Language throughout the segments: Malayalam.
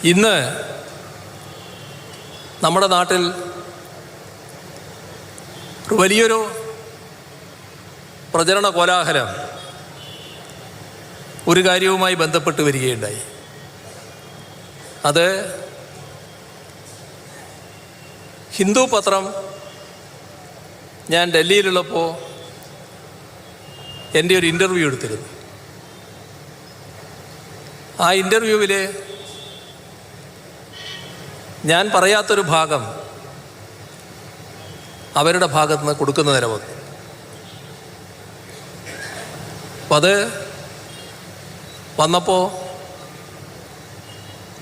ഇന്ന് നമ്മുടെ നാട്ടിൽ വലിയൊരു പ്രചരണ കോലാഹലം ഒരു കാര്യവുമായി ബന്ധപ്പെട്ട് വരികയുണ്ടായി. അത് ഹിന്ദു പത്രം ഞാൻ ഡൽഹിയിലുള്ളപ്പോൾ എൻ്റെ ഒരു ഇൻ്റർവ്യൂ എടുത്തിരുന്നു. ആ ഇൻ്റർവ്യൂവിൽ ഞാൻ പറയാത്തൊരു ഭാഗം അവരുടെ ഭാഗത്ത് നിന്ന് കൊടുക്കുന്ന നേരം വന്നു. അപ്പം അത് വന്നപ്പോൾ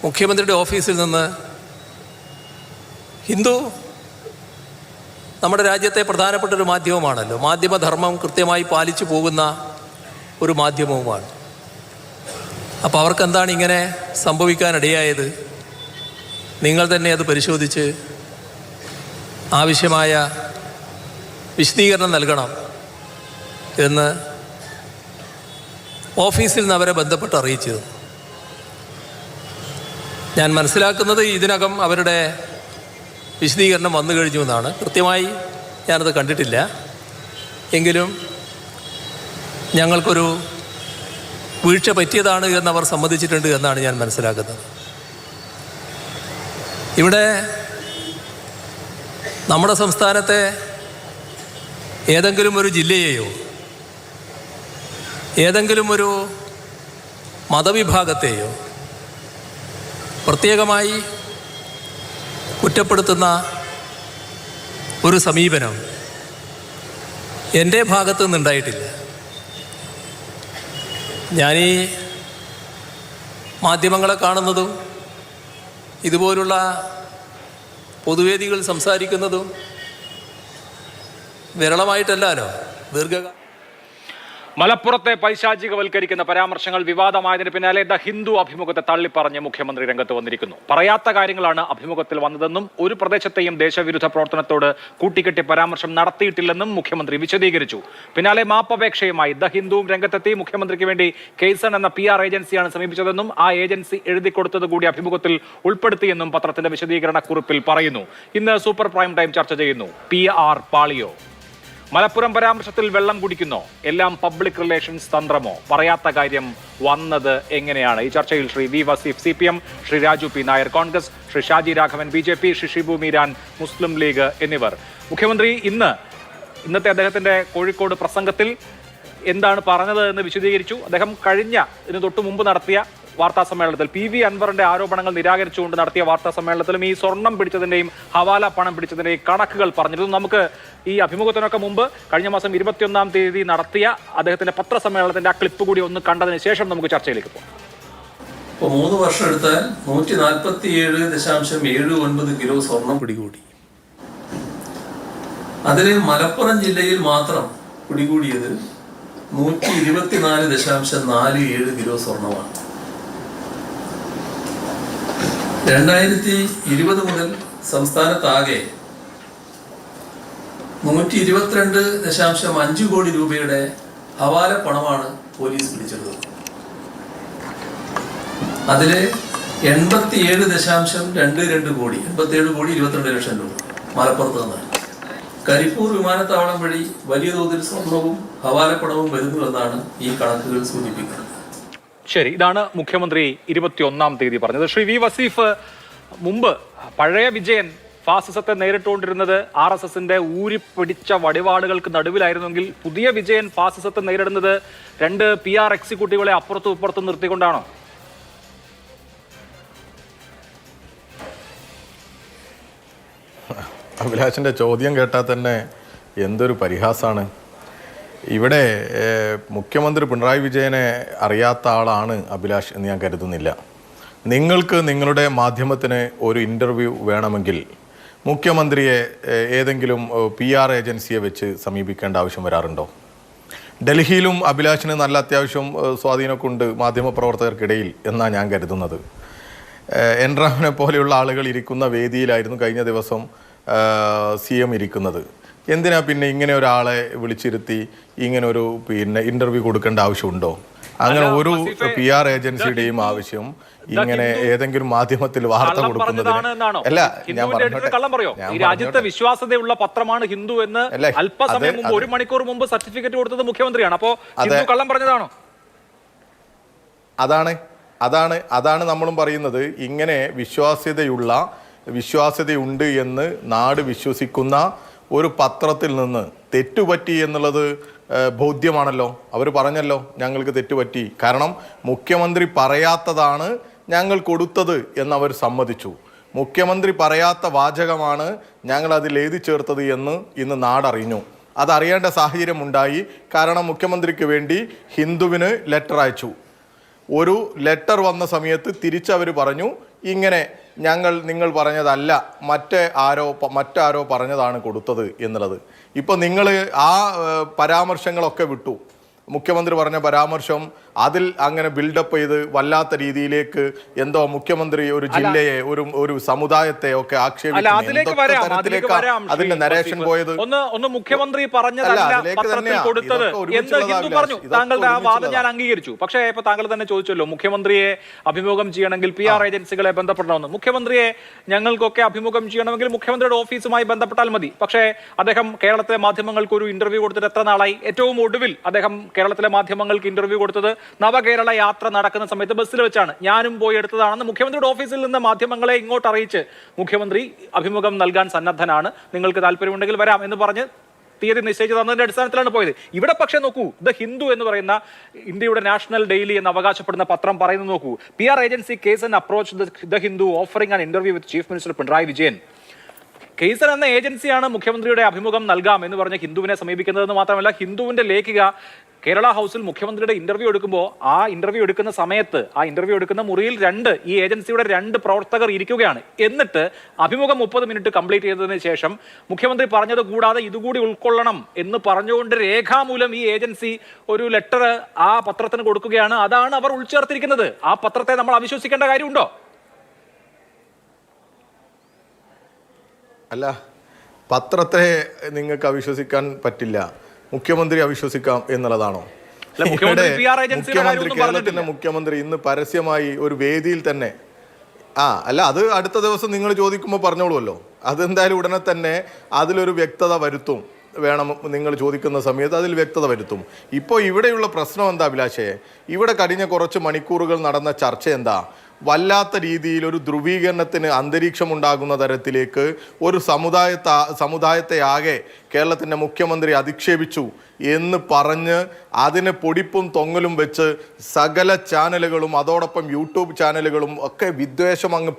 മുഖ്യമന്ത്രിയുടെ ഓഫീസിൽ നിന്ന് ഹിന്ദു നമ്മുടെ രാജ്യത്തെ പ്രധാനപ്പെട്ടൊരു മാധ്യമമാണല്ലോ, മാധ്യമധർമ്മം കൃത്യമായി പാലിച്ചു പോകുന്ന ഒരു മാധ്യമവുമാണ്. അപ്പോൾ അവർക്കെന്താണ് ഇങ്ങനെ സംഭവിക്കാനിടയായത്? നിങ്ങൾ തന്നെ അത് പരിശോധിച്ച് ആവശ്യമായ വിശദീകരണം നൽകണം എന്ന് ഓഫീസിൽ നിന്ന് അവരെ ബന്ധപ്പെട്ട് അറിയിച്ചത്. ഞാൻ മനസ്സിലാക്കുന്നത് ഇതിനകം അവരുടെ വിശദീകരണം വന്നു കഴിഞ്ഞു എന്നാണ്. കൃത്യമായി ഞാനത് കണ്ടിട്ടില്ല. എങ്കിലും ഞങ്ങൾക്കൊരു വീഴ്ച പറ്റിയതാണ് എന്നവർ സമ്മതിച്ചിട്ടുണ്ട് എന്നാണ് ഞാൻ മനസ്സിലാക്കുന്നത്. ഇവിടെ നമ്മുടെ സംസ്ഥാനത്തെ ഏതെങ്കിലും ഒരു ജില്ലയെയോ ഏതെങ്കിലും ഒരു മതവിഭാഗത്തെയോ പ്രത്യേകമായി കുറ്റപ്പെടുത്തുന്ന ഒരു സമീപനം എൻ്റെ ഭാഗത്തു നിന്നുണ്ടായിട്ടില്ല. ഞാനീ മാധ്യമങ്ങളെ കാണുന്നതും ഇതുപോലുള്ള പൊതുവേദികൾ സംസാരിക്കുന്നതും വിരളമായിട്ടല്ലോ ദീർഘകാലം. മലപ്പുറത്തെ പൈശാചികവൽക്കരിക്കുന്ന പരാമർശങ്ങൾ വിവാദമായതിന് പിന്നാലെ ദ ഹിന്ദു അഭിമുഖത്തെ തള്ളിപ്പറഞ്ഞ് മുഖ്യമന്ത്രി രംഗത്ത് വന്നിരിക്കുന്നു. പറയാത്ത കാര്യങ്ങളാണ് അഭിമുഖത്തിൽ വന്നതെന്നും ഒരു പ്രദേശത്തെയും ദേശവിരുദ്ധ പ്രവർത്തനത്തോട് കൂട്ടിക്കെട്ടി പരാമർശം നടത്തിയിട്ടില്ലെന്നും മുഖ്യമന്ത്രി വിശദീകരിച്ചു. പിന്നാലെ മാപ്പപേക്ഷയുമായി ദ ഹിന്ദുവും രംഗത്തെത്തി. മുഖ്യമന്ത്രിക്ക് വേണ്ടി കേസൺ എന്ന PR ഏജൻസിയാണ് സമീപിച്ചതെന്നും ആ ഏജൻസി എഴുതി കൊടുത്തത് കൂടി അഭിമുഖത്തിൽ ഉൾപ്പെടുത്തിയെന്നും പത്രത്തിന്റെ വിശദീകരണ കുറിപ്പിൽ പറയുന്നു. ഇന്ന് സൂപ്പർ പ്രൈം ടൈം ചർച്ച ചെയ്യുന്നു. PR പാളിയോ? മലപ്പുറം പരാമർശത്തിൽ വെള്ളം കുടിക്കുന്നോ? എല്ലാം പബ്ലിക് റിലേഷൻസ് തന്ത്രമോ? പറയാത്ത കാര്യം വന്നത് എങ്ങനെയാണ്? ഈ ചർച്ചയിൽ Shri V Waseef CPM, Shri Raju P Nair Congress, Shri Shaji Raghavan BJP, Shri Shibu Meeran Muslim League എന്നിവർ. മുഖ്യമന്ത്രി ഇന്നത്തെ അദ്ദേഹത്തിന്റെ കോഴിക്കോട് പ്രസംഗത്തിൽ എന്താണ് പറഞ്ഞത് എന്ന് വിശദീകരിച്ചു. അദ്ദേഹം ഇതിന് തൊട്ടു മുമ്പ് നടത്തിയ വാർത്താ സമ്മേളനത്തിൽ PV അൻവറിന്റെ ആരോപണങ്ങൾ നിരാകരിച്ചുകൊണ്ട് നടത്തിയ വാർത്താ സമ്മേളനത്തിലും ഈ സ്വർണം പിടിച്ചതിന്റെയും ഹവാല പണം പിടിച്ചതിന്റെയും കണക്കുകൾ പറഞ്ഞിരുന്നു. നമുക്ക് ഈ അഭിമുഖത്തിനൊക്കെ മുമ്പ് കഴിഞ്ഞ മാസം 21-ാം തീയതി നടത്തിയ അദ്ദേഹത്തിന്റെ പത്രസമ്മേളനത്തിന്റെ ആ ക്ലിപ്പ് കൂടി ഒന്ന് കണ്ടതിന് ശേഷം നമുക്ക് ചർച്ചയിലേക്ക് പോകാം. ഇപ്പോൾ 3 വർഷം എടുത്താൽ 147.79 കിലോ സ്വർണം പിടികൂടി. അതിൽ മലപ്പുറം ജില്ലയിൽ മാത്രം പിടികൂടിയത് 124.47 കിലോ സ്വർണമാണ്. 2020 മുതൽ സംസ്ഥാനത്താകെ 122.5 കോടി രൂപയുടെ ഹവാല പണമാണ് പോലീസ് പിടിച്ചെടുത്തത്. അതില് 87.22 കോടി 22 ലക്ഷം രൂപ മലപ്പുറത്ത് നിന്നാണ്. കരിപ്പൂർ വിമാനത്താവളം വഴി വലിയ തോതിൽ സ്വർണവും ഹവാലപ്പണവും വരുന്നുവെന്നാണ് ഈ കണക്കുകൾ സൂചിപ്പിക്കുന്നത്. ശരി, ഇതാണ് മുഖ്യമന്ത്രി 21-ാം തീയതി പറഞ്ഞത്. ശ്രീ വി വസീഫ്, മുമ്പ് പഴയ വിജയൻ ഫാസിസത്തെ നേരിട്ടുകൊണ്ടിരുന്നത് RSSന്റെ ഊരിപ്പിടിച്ച വടിവാളുകൾക്ക് നടുവിലായിരുന്നെങ്കിൽ പുതിയ വിജയൻ ഫാസിസത്തെ നേരിടുന്നത് 2 PR എക്സിക്യൂട്ടീവുകളെ അപ്പുറത്തും ഇപ്പുറത്തും നിർത്തിക്കൊണ്ടാണോ? അഭിലാഷിന്റെ ചോദ്യം കേട്ടാൽ തന്നെ എന്തൊരു പരിഹാസമാണ്. ഇവിടെ മുഖ്യമന്ത്രി പിണറായി വിജയനെ അറിയാത്ത ആളാണ് അഭിലാഷ് എന്ന് ഞാൻ കരുതുന്നില്ല. നിങ്ങൾക്ക് നിങ്ങളുടെ മാധ്യമത്തിന് ഒരു ഇൻ്റർവ്യൂ വേണമെങ്കിൽ മുഖ്യമന്ത്രിയെ ഏതെങ്കിലും PR ഏജൻസിയെ വെച്ച് സമീപിക്കേണ്ട ആവശ്യം വരാറുണ്ടോ? ഡൽഹിയിലും അഭിലാഷിന് നല്ല അത്യാവശ്യം സ്വാധീനമൊക്കെ ഉണ്ട് മാധ്യമപ്രവർത്തകർക്കിടയിൽ എന്നാണ് ഞാൻ കരുതുന്നത്. എൻറാമിനെ പോലെയുള്ള ആളുകൾ ഇരിക്കുന്ന വേദിയിലായിരുന്നു കഴിഞ്ഞ ദിവസം CM ഇരിക്കുന്നത്. എന്തിനാ പിന്നെ ഇങ്ങനെ ഒരാളെ വിളിച്ചിരുത്തി ഇങ്ങനെ ഒരു ഇൻ്റർവ്യൂ കൊടുക്കേണ്ട ആവശ്യമുണ്ടോ? അങ്ങനെ ഒരു PR ഏജൻസിയുടെയും ആവശ്യം ഇങ്ങനെ ഏതെങ്കിലും മാധ്യമത്തിൽ വാർത്ത കൊടുക്കുന്നതിന് അല്ല ഞാൻ കള്ളം പറയോ? ഈ രാജ്യത്തെ വിശ്വാസ്യതയുള്ള പത്രമാണ് ഹിന്ദു എന്ന് അല്പസമയം മുമ്പ് 1 മണിക്കൂർ മുമ്പ് സർട്ടിഫിക്കറ്റ് കൊടുത്തത് മുഖ്യമന്ത്രിയാണ്. അപ്പോ ഹിന്ദു കള്ളം പറഞ്ഞതാണോ? അതാണ് നമ്മളും പറയുന്നത്. ഇങ്ങനെ വിശ്വാസ്യതയുണ്ട് എന്ന് നാട് വിശ്വസിക്കുന്ന ഒരു പത്രത്തിൽ നിന്ന് തെറ്റുപറ്റി എന്നുള്ളത് ബോധ്യമാണല്ലോ. അവർ പറഞ്ഞല്ലോ ഞങ്ങൾക്ക് തെറ്റുപറ്റി, കാരണം മുഖ്യമന്ത്രി പറയാത്തതാണ് ഞങ്ങൾ കൊടുത്തത് എന്നവർ സമ്മതിച്ചു. മുഖ്യമന്ത്രി പറയാത്ത വാചകമാണ് ഞങ്ങൾ അതിൽ എഴുതി ചേർത്തത് എന്ന് ഇന്ന് നാടറിഞ്ഞു. അതറിയേണ്ട സാഹചര്യം ഉണ്ടായി. കാരണം മുഖ്യമന്ത്രിക്ക് വേണ്ടി ഹിന്ദുവിന് ലെറ്റർ അയച്ചു. ഒരു ലെറ്റർ വന്ന സമയത്ത് തിരിച്ചവർ പറഞ്ഞു ഇങ്ങനെ നിങ്ങൾ പറഞ്ഞതല്ല, മറ്റാരോ പറഞ്ഞതാണ് കൊടുത്തത് എന്നുള്ളത്. ഇപ്പോൾ നിങ്ങൾ ആ പരാമർശങ്ങളൊക്കെ വിട്ടു. മുഖ്യമന്ത്രി പറഞ്ഞ പരാമർശം അതിൽ അങ്ങനെ ബിൽഡപ്പ് ചെയ്ത് വല്ലാത്ത രീതിയിലേക്ക് എന്തോ മുഖ്യമന്ത്രി ഒരു ജില്ലയെ ഒരു സമുദായത്തെ ഒക്കെ ആക്ഷേപിക്കുന്നു. അതിന്റെ നരേഷൻ പോയത് ഒന്ന് മുഖ്യമന്ത്രി പറഞ്ഞതല്ല പത്രത്തിൽ കൊടുത്തത് എന്ന് ഹിന്ദു പറഞ്ഞു. താങ്കളുടെ ആ വാദം ഞാൻ അംഗീകരിച്ചു. പക്ഷേ ഇപ്പൊ താങ്കൾ തന്നെ ചോദിച്ചല്ലോ മുഖ്യമന്ത്രിയെ അഭിമുഖം ചെയ്യണമെങ്കിൽ PR ഏജൻസികളെ ബന്ധപ്പെടണമെന്ന്. മുഖ്യമന്ത്രിയെ ഞങ്ങൾക്കൊക്കെ അഭിമുഖം ചെയ്യണമെങ്കിൽ മുഖ്യമന്ത്രിയുടെ ഓഫീസുമായി ബന്ധപ്പെട്ടാൽ മതി. പക്ഷേ അദ്ദേഹം കേരളത്തിലെ മാധ്യമങ്ങൾക്ക് ഒരു ഇന്റർവ്യൂ കൊടുത്തിട്ട് എത്ര നാളായി? ഏറ്റവും ഒടുവിൽ അദ്ദേഹം കേരളത്തിലെ മാധ്യമങ്ങൾക്ക് ഇന്റർവ്യൂ കൊടുത്തത് നവകേരള യാത്ര നടക്കുന്ന സമയത്ത് ബസ്സിൽ വെച്ചാണ്. ഞാനും പോയി എടുത്തതാണെന്ന് മുഖ്യമന്ത്രിയുടെ ഓഫീസിൽ നിന്ന് മാധ്യമങ്ങളെ ഇങ്ങോട്ട് അറിയിച്ച് മുഖ്യമന്ത്രി അഭിമുഖം നൽകാൻ സന്നദ്ധനാണ്, നിങ്ങൾക്ക് താല്പര്യമുണ്ടെങ്കിൽ വരാം എന്ന് പറഞ്ഞ് തീയതി നിശ്ചയിച്ചു തന്നതിന്റെ അടിസ്ഥാനത്തിലാണ് പോയത്. ഇവിടെ പക്ഷേ നോക്കൂ, ദ ഹിന്ദു എന്ന് പറയുന്ന ഇന്ത്യയുടെ നാഷണൽ ഡെയിലി എന്ന് അവകാശപ്പെടുന്ന പത്രം പറയുന്നത് നോക്കൂ. PR agency Kaizen approach the Hindu offering an interview with chief minister Pinarayi Vijayan. Kaizen എന്ന ഏജൻസിയാണ് മുഖ്യമന്ത്രിയുടെ അഭിമുഖം നൽകാം എന്ന് പറഞ്ഞ് ഹിന്ദുവിനെ സമീപിക്കുന്നതെന്ന് മാത്രമല്ല, ഹിന്ദുവിന്റെ ലേഖിക കേരള ഹൗസിൽ മുഖ്യമന്ത്രിയുടെ ഇന്റർവ്യൂ എടുക്കുമ്പോൾ ആ ഇന്റർവ്യൂ എടുക്കുന്ന സമയത്ത് ആ ഇന്റർവ്യൂ എടുക്കുന്ന മുറിയിൽ ഈ ഏജൻസിയുടെ 2 പ്രവർത്തകർ ഇരിക്കുകയാണ്. എന്നിട്ട് അഭിമുഖം 30 മിനിറ്റ് കംപ്ലീറ്റ് ചെയ്തതിന് ശേഷം മുഖ്യമന്ത്രി പറഞ്ഞത് കൂടാതെ ഇതുകൂടി ഉൾക്കൊള്ളണം എന്ന് പറഞ്ഞുകൊണ്ട് രേഖാമൂലം ഈ ഏജൻസി ഒരു ലെറ്റർ ആ പത്രത്തിന് കൊടുക്കുകയാണ്. അതാണ് അവർ ഉൾച്ചേർത്തിരിക്കുന്നത്. ആ പത്രത്തെ നമ്മൾ അവിശ്വസിക്കേണ്ട കാര്യമുണ്ടോ? അല്ല, പത്രത്തെ നിങ്ങൾക്ക് അവിശ്വസിക്കാൻ പറ്റില്ല, മുഖ്യമന്ത്രി അവിശ്വസിക്കാം എന്നുള്ളതാണോ? കേരളത്തിന്റെ മുഖ്യമന്ത്രി ഇന്ന് പരസ്യമായി ഒരു വേദിയിൽ തന്നെ അല്ല, അത് അടുത്ത ദിവസം നിങ്ങൾ ചോദിക്കുമ്പോൾ പറഞ്ഞോളൂല്ലോ. അതെന്തായാലും ഉടനെ തന്നെ അതിലൊരു വ്യക്തത വരുത്തും. വേണം നിങ്ങൾ ചോദിക്കുന്ന സമയത്ത് അതിൽ വ്യക്തത വരുത്തും. ഇപ്പോൾ ഇവിടെയുള്ള പ്രശ്നം എന്താ അഭിലാഷേ? ഇവിടെ കഴിഞ്ഞ കുറച്ച് മണിക്കൂറുകൾ നടന്ന ചർച്ച എന്താ? വല്ലാത്ത രീതിയിൽ ഒരു ധ്രുവീകരണത്തിന് അന്തരീക്ഷം ഉണ്ടാകുന്ന തരത്തിലേക്ക് ഒരു സമുദായത്തെ ആകെ കേരളത്തിൻ്റെ മുഖ്യമന്ത്രി അധിക്ഷേപിച്ചു എന്ന് പറഞ്ഞ് അതിന് പൊടിപ്പും തൊങ്ങലും വെച്ച് സകല ചാനലുകളും അതോടൊപ്പം യൂട്യൂബ് ചാനലുകളും ഒക്കെ വിദ്വേഷം അങ്ങ്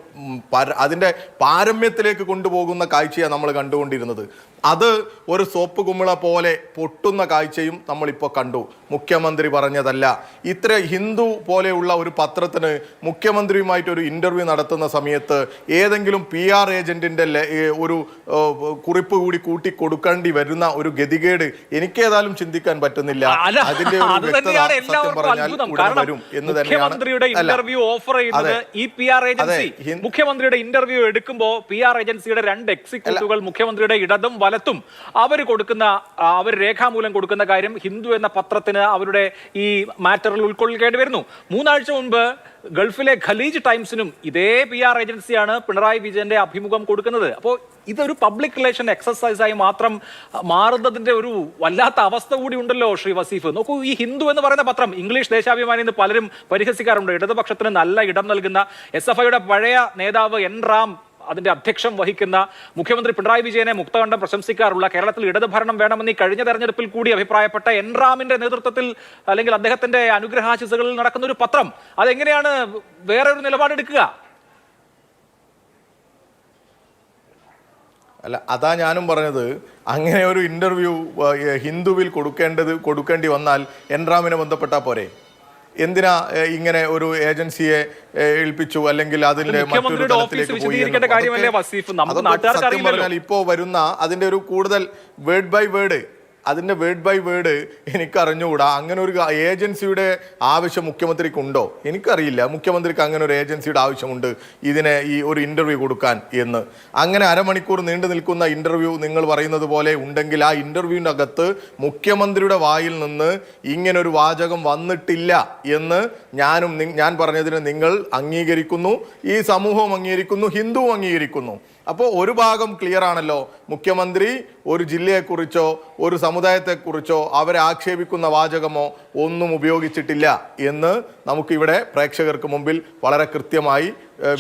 അതിൻ്റെ പാരമ്യത്തിലേക്ക് കൊണ്ടുപോകുന്ന കാഴ്ചയാണ് നമ്മൾ കണ്ടുകൊണ്ടിരുന്നത്. അത് ഒരു സോപ്പ് കുമിള പോലെ പൊട്ടുന്ന കാഴ്ചയും നമ്മളിപ്പോൾ കണ്ടു. മുഖ്യമന്ത്രി പറഞ്ഞതല്ല. ഇത്ര ഹിന്ദു പോലെയുള്ള ഒരു പത്രത്തിന് മുഖ്യമന്ത്രിയുമായിട്ടൊരു ഇൻ്റർവ്യൂ നടത്തുന്ന സമയത്ത് ഏതെങ്കിലും PR ഏജൻറ്റിൻ്റെ ഒരു കുറിപ്പ് കൂടി കൂട്ടി കൊടുക്കേണ്ടി വരുന്ന ഒരു ഗതികേട് എനിക്കേതായാലും ചിന്തിക്കാൻ പറ്റുന്നില്ല. അതിന്റെ മുഖ്യമന്ത്രിയുടെ ഇന്റർവ്യൂ ഓഫർ ചെയ്യുന്നത് ഈ PR ഏജൻസി. മുഖ്യമന്ത്രിയുടെ ഇന്റർവ്യൂ എടുക്കുമ്പോൾ PR ഏജൻസിയുടെ 2 എക്സിക്യൂട്ടീവുകൾ മുഖ്യമന്ത്രിയുടെ ഇടതും വലത്തും അവർ രേഖാമൂലം കൊടുക്കുന്ന കാര്യം ഹിന്ദു എന്ന പത്രത്തിന് അവരുടെ ഈ മാറ്ററിൽ ഉൾക്കൊള്ളിക്കേണ്ടി വരുന്നു. 3 ആഴ്ച മുൻപ് ഗൾഫിലെ ഖലീജ് ടൈംസിനും ഇതേ PR ഏജൻസിയാണ് പിണറായി വിജയന്റെ അഭിമുഖം കൊടുക്കുന്നത്. അപ്പോൾ ഇതൊരു പബ്ലിക് റിലേഷൻ എക്സസൈസായി മാത്രം മാറുന്നതിന്റെ ഒരു വല്ലാത്ത അവസ്ഥ കൂടി ഉണ്ടല്ലോ ശ്രീ വസീഫ്. നോക്കൂ, ഈ ഹിന്ദു എന്ന് പറയുന്ന പത്രം ഇംഗ്ലീഷ് ദേശാഭിമാനി എന്ന് പലരും പരിഹസിക്കാറുണ്ട്. ഇടതുപക്ഷത്തിന് നല്ല ഇടം നൽകുന്ന SFIയുടെ പഴയ നേതാവ് N. റാം അതിന്റെ അധ്യക്ഷം വഹിക്കുന്ന മുഖ്യമന്ത്രി പിണറായി വിജയനെ മുക്തകണ്ഠം പ്രശംസിക്കാറുള്ള, കേരളത്തിൽ ഇടതുഭരണം വേണമെന്ന് ഈ കഴിഞ്ഞ തെരഞ്ഞെടുപ്പിൽ കൂടി അഭിപ്രായപ്പെട്ട N. റാമിന്റെ നേതൃത്വത്തിൽ അല്ലെങ്കിൽ അദ്ദേഹത്തിന്റെ അനുഗ്രഹാശിസുകളിൽ നടക്കുന്ന ഒരു പത്രം അതെങ്ങനെയാണ് വേറൊരു നിലപാടെടുക്കുക? അല്ല, അതാ ഞാനും പറഞ്ഞത്. അങ്ങനെ ഒരു ഇന്റർവ്യൂ ഹിന്ദുവിൽ കൊടുക്കേണ്ടി വന്നാൽ N. റാമിനെ ബന്ധപ്പെട്ടാൽ പോരെ? എന്തിനാ ഇങ്ങനെ ഒരു ഏജൻസിയെ ഏൽപ്പിച്ചു അല്ലെങ്കിൽ അതിന്റെ മറ്റൊരു തലത്തിലേക്ക് പോയി? സത്യം പറഞ്ഞാൽ ഇപ്പോ വരുന്ന അതിന്റെ ഒരു കൂടുതൽ വേർഡ് ബൈ വേർഡ് അതിൻ്റെ വേർഡ് ബൈ വേർഡ് എനിക്ക് അറിഞ്ഞുകൂടാ. അങ്ങനെ ഒരു ഏജൻസിയുടെ ആവശ്യം മുഖ്യമന്ത്രിക്കുണ്ടോ എനിക്കറിയില്ല. മുഖ്യമന്ത്രിക്ക് അങ്ങനെ ഒരു ഏജൻസിയുടെ ആവശ്യമുണ്ട് ഈ ഒരു ഇൻ്റർവ്യൂ കൊടുക്കാൻ എന്ന്. അങ്ങനെ അരമണിക്കൂർ നീണ്ടു നിൽക്കുന്ന ഇൻ്റർവ്യൂ നിങ്ങൾ പറയുന്നത് പോലെ ഉണ്ടെങ്കിൽ ആ ഇൻ്റർവ്യൂവിൻ്റെ അകത്ത് മുഖ്യമന്ത്രിയുടെ വായിൽ നിന്ന് ഇങ്ങനൊരു വാചകം വന്നിട്ടില്ല എന്ന് ഞാൻ പറഞ്ഞതിന് നിങ്ങൾ അംഗീകരിക്കുന്നു, ഈ സമൂഹവും അംഗീകരിക്കുന്നു, ഹിന്ദുവും അംഗീകരിക്കുന്നു. അപ്പോൾ ഒരു ഭാഗം ക്ലിയർ ആണല്ലോ. മുഖ്യമന്ത്രി ഒരു ജില്ലയെക്കുറിച്ചോ ഒരു സമുദായത്തെക്കുറിച്ചോ അവരെ ആക്ഷേപിക്കുന്ന വാചകമോ ഒന്നും ഉപയോഗിച്ചിട്ടില്ല എന്ന് നമുക്കിവിടെ പ്രേക്ഷകർക്ക് മുമ്പിൽ വളരെ കൃത്യമായി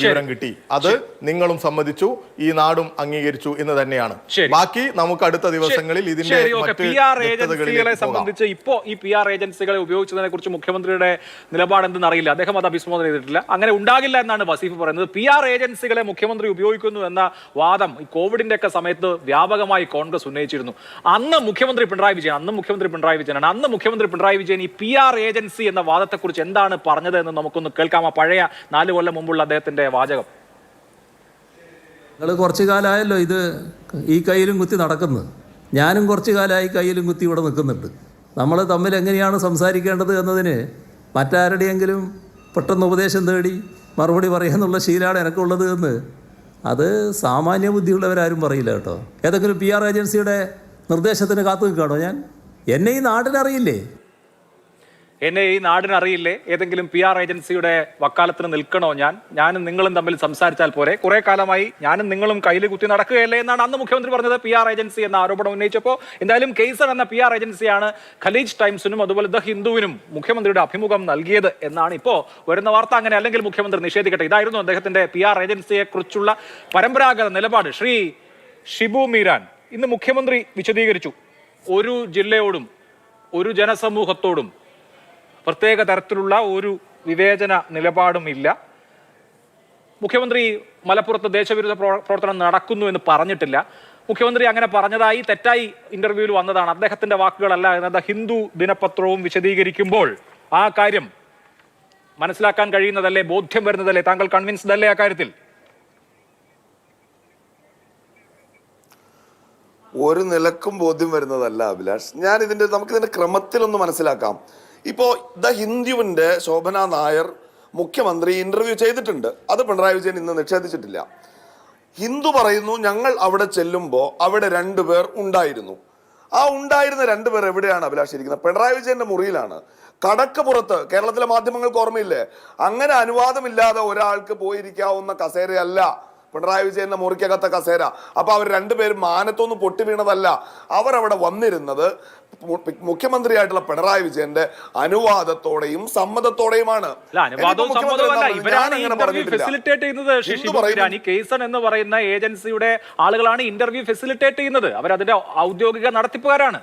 വിവരം കിട്ടി. അത് നിങ്ങളും സമ്മതിച്ചു, ഈ നാടും അംഗീകരിച്ചു എന്ന് തന്നെയാണ്. ബാക്കി നമുക്ക് അടുത്ത ദിവസങ്ങളിൽ ഇതിന്റെ സംബന്ധിച്ച് ഇപ്പോ ഈ PR ഏജൻസികളെ ഉപയോഗിച്ചതിനെ കുറിച്ച് മുഖ്യമന്ത്രിയുടെ നിലപാട് എന്തെന്ന് അറിയില്ല. അദ്ദേഹം അത് അഭിസംബോധന ചെയ്തിട്ടില്ല. അങ്ങനെ ഉണ്ടാകില്ല എന്നാണ് വസീഫ് പറയുന്നത്. PR ഏജൻസികളെ മുഖ്യമന്ത്രി ഉപയോഗിക്കുന്നു എന്ന വാദം ഈ കോവിഡിന്റെ ഒക്കെ സമയത്ത് വ്യാപകമായി കോൺഗ്രസ് ഉന്നയിച്ചിരുന്നു. അന്ന് മുഖ്യമന്ത്രി പിണറായി വിജയനാണ്. അന്ന് മുഖ്യമന്ത്രി പിണറായി വിജയൻ ഈ PR ഏജൻസി എന്ന വാദത്തെക്കുറിച്ച് എന്താണ് പറഞ്ഞത് എന്ന് നമുക്കൊന്ന് കേൾക്കാം. ആ പഴയ 4 കൊല്ലം മുമ്പുള്ള അദ്ദേഹത്തിന്റെ വാചകം. നിങ്ങൾ കുറച്ചു കാലമായല്ലോ ഇത് ഈ കയ്യിലും കുത്തി നടക്കുന്നു. ഞാനും കുറച്ചു കാലമായി കയ്യിലും കുത്തി ഇവിടെ നിൽക്കുന്നുണ്ട്. നമ്മൾ തമ്മിൽ എങ്ങനെയാണ് സംസാരിക്കേണ്ടത് എന്നതിന് മറ്റാരുടെയെങ്കിലും പെട്ടെന്ന് ഉപദേശം തേടി മറുപടി പറയാന്നുള്ള ശീലമാണ് എനിക്കുള്ളത് എന്ന് അത് സാമാന്യ ബുദ്ധിയുള്ളവരാരും പറയില്ല കേട്ടോ. ഏതെങ്കിലും PR ഏജൻസിയുടെ നിർദ്ദേശത്തിന് കാത്തു നിൽക്കുകയാണോ ഞാൻ? എന്നെ ഈ നാടിനറിയില്ലേ? ഏതെങ്കിലും PR ഏജൻസിയുടെ വക്കാലത്തിന് നിൽക്കണോ ഞാനും നിങ്ങളും തമ്മിൽ സംസാരിച്ചാൽ പോരെ? കുറെ കാലമായി ഞാനും നിങ്ങളും കയ്യിൽ കുത്തി നടക്കുകയല്ലേ എന്നാണ് അന്ന് മുഖ്യമന്ത്രി പറഞ്ഞത്. PR ഏജൻസി എന്ന ആരോപണം ഉന്നയിച്ചപ്പോൾ എന്തായാലും കേസർ എന്ന PR ഏജൻസിയാണ് ഖലീജ് ടൈംസിനും അതുപോലെ ദ ഹിന്ദുവിനും മുഖ്യമന്ത്രിയുടെ അഭിമുഖം നൽകിയത് എന്നാണ് ഇപ്പോൾ വരുന്ന വാർത്ത. അങ്ങനെ അല്ലെങ്കിൽ മുഖ്യമന്ത്രി നിഷേധിക്കട്ടെ. ഇതായിരുന്നു അദ്ദേഹത്തിന്റെ PR ഏജൻസിയെ കുറിച്ചുള്ള പരമ്പരാഗത നിലപാട്. ശ്രീ ഷിബു മീരാൻ, ഇന്ന് മുഖ്യമന്ത്രി വിശദീകരിച്ചു, ഒരു ജില്ലയോടും ഒരു ജനസമൂഹത്തോടും പ്രത്യേക തരത്തിലുള്ള ഒരു വിവേചന നിലപാടും ഇല്ല. മുഖ്യമന്ത്രി മലപ്പുറത്ത് ദേശവിരുദ്ധ പ്രവർത്തനം നടക്കുന്നു എന്ന് പറഞ്ഞിട്ടില്ല. മുഖ്യമന്ത്രി അങ്ങനെ പറഞ്ഞതായി തെറ്റായി ഇന്റർവ്യൂവിൽ വന്നതാണ്, അദ്ദേഹത്തിന്റെ വാക്കുകളല്ല എന്നത് ഹിന്ദു ദിനപത്രവും വിശദീകരിക്കുമ്പോൾ ആ കാര്യം മനസ്സിലാക്കാൻ കഴിയുന്നതല്ലേ, ബോധ്യം വരുന്നതല്ലേ? താങ്കൾ കൺവിൻസ്ഡ് അല്ലേ ആ കാര്യത്തിൽ? ഒരു നിലക്കും ബോധ്യം വരുന്നതല്ല അഭിലാഷ്. നമുക്കിതിന്റെ ക്രമത്തിലൊന്ന് മനസ്സിലാക്കാം. ഇപ്പോൾ ദ ഹിന്ദുവിൻ്റെ ശോഭന നായർ മുഖ്യമന്ത്രി ഇന്റർവ്യൂ ചെയ്തിട്ടുണ്ട്. അത് പിണറായി വിജയൻ ഇന്ന് നിഷേധിച്ചിട്ടില്ല. ഹിന്ദു പറയുന്നു ഞങ്ങൾ അവിടെ ചെല്ലുമ്പോൾ അവിടെ 2 പേർ ഉണ്ടായിരുന്നു. ആ ഉണ്ടായിരുന്ന 2 പേർ എവിടെയാണ് അഭിലാഷ് ഇരിക്കുന്നത്? പിണറായി വിജയന്റെ മുറിയിലാണ്. കടക്ക് പുറത്ത്, കേരളത്തിലെ മാധ്യമങ്ങൾക്ക് ഓർമ്മയില്ലേ, അങ്ങനെ അനുവാദമില്ലാതെ ഒരാൾക്ക് പോയിരിക്കാവുന്ന കസേരയല്ല പിണറായി വിജയന്റെ മുറിക്കകത്ത കസേര. അപ്പൊ അവർ 2 പേരും മാനത്തൊന്നും പൊട്ടി വീണതല്ല. അവരവിടെ വന്നിരുന്നത് മുഖ്യമന്ത്രിയായിട്ടുള്ള പിണറായി വിജയന്റെ അനുവാദത്തോടെയും സമ്മതത്തോടെയുമാണ്. കേസൺ എന്ന് പറയുന്ന ഏജൻസിയുടെ ആളുകളാണ് ഇന്റർവ്യൂ ഫെസിലിറ്റേറ്റ് ചെയ്യുന്നത്. അവരതിന്റെ ഔദ്യോഗിക നടത്തിപ്പുകാരാണ്.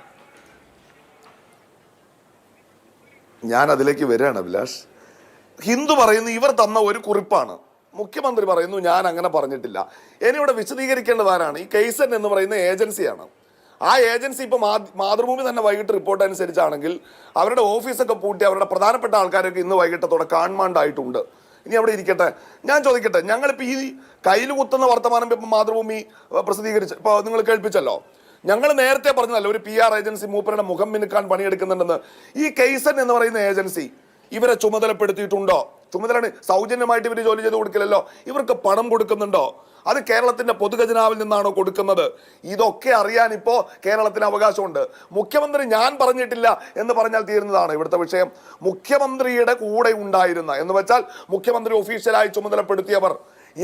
ഞാൻ അതിലേക്ക് വരികയാണ് അഭിലാഷ്. ഹിന്ദു പറയുന്നു ഇവർ തന്ന ഒരു കുറിപ്പാണ്. മുഖ്യമന്ത്രി പറയുന്നു ഞാൻ അങ്ങനെ പറഞ്ഞിട്ടില്ല. എനിവിടെ വിശദീകരിക്കേണ്ടതാരാണ്? ഈ കേസൺ എന്ന് പറയുന്ന ഏജൻസിയാണ്. ആ ഏജൻസി ഇപ്പോൾ മാതൃഭൂമി തന്നെ വൈകിട്ട് റിപ്പോർട്ട് അനുസരിച്ചാണെങ്കിൽ അവരുടെ ഓഫീസൊക്കെ പൂട്ടി അവരുടെ പ്രധാനപ്പെട്ട ആൾക്കാരൊക്കെ ഇന്ന് വൈകിട്ടത്തോടെ കാണാണ്ടായിട്ടുണ്ട്. ഇനി അവിടെ ഇരിക്കട്ടെ. ഞാൻ ചോദിക്കട്ടെ, ഞങ്ങളിപ്പോൾ ഈ കയ്യിൽ കുത്തുന്ന വർത്തമാനം ഇപ്പം മാതൃഭൂമി പ്രസിദ്ധീകരിച്ച് ഇപ്പോൾ നിങ്ങൾ കേൾപ്പിച്ചല്ലോ. ഞങ്ങൾ നേരത്തെ പറഞ്ഞതല്ലോ ഒരു PR ഏജൻസി മൂപ്പരുടെ മുഖം മിനുക്കാൻ പണിയെടുക്കുന്നുണ്ടെന്ന്. ഈ കേസൺ എന്ന് പറയുന്ന ഏജൻസി ഇവരെ ചുമതലപ്പെടുത്തിയിട്ടുണ്ടോ? ചുമതല സൗജന്യമായിട്ട് ഇവർ ജോലി ചെയ്ത് കൊടുക്കില്ലല്ലോ. ഇവർക്ക് പണം കൊടുക്കുന്നുണ്ടോ? അത് കേരളത്തിന്റെ പൊതുഖജനാവിൽ നിന്നാണോ കൊടുക്കുന്നത്? ഇതൊക്കെ അറിയാൻ ഇപ്പോൾ കേരളത്തിന് അവകാശമുണ്ട്. മുഖ്യമന്ത്രി ഞാൻ പറഞ്ഞിട്ടില്ല എന്ന് പറഞ്ഞാൽ തീരുന്നതാണ് ഇവിടുത്തെ വിഷയം. മുഖ്യമന്ത്രിയുടെ കൂടെ ഉണ്ടായിരുന്ന എന്ന് വെച്ചാൽ മുഖ്യമന്ത്രി ഒഫീഷ്യലായി ചുമതലപ്പെടുത്തിയവർ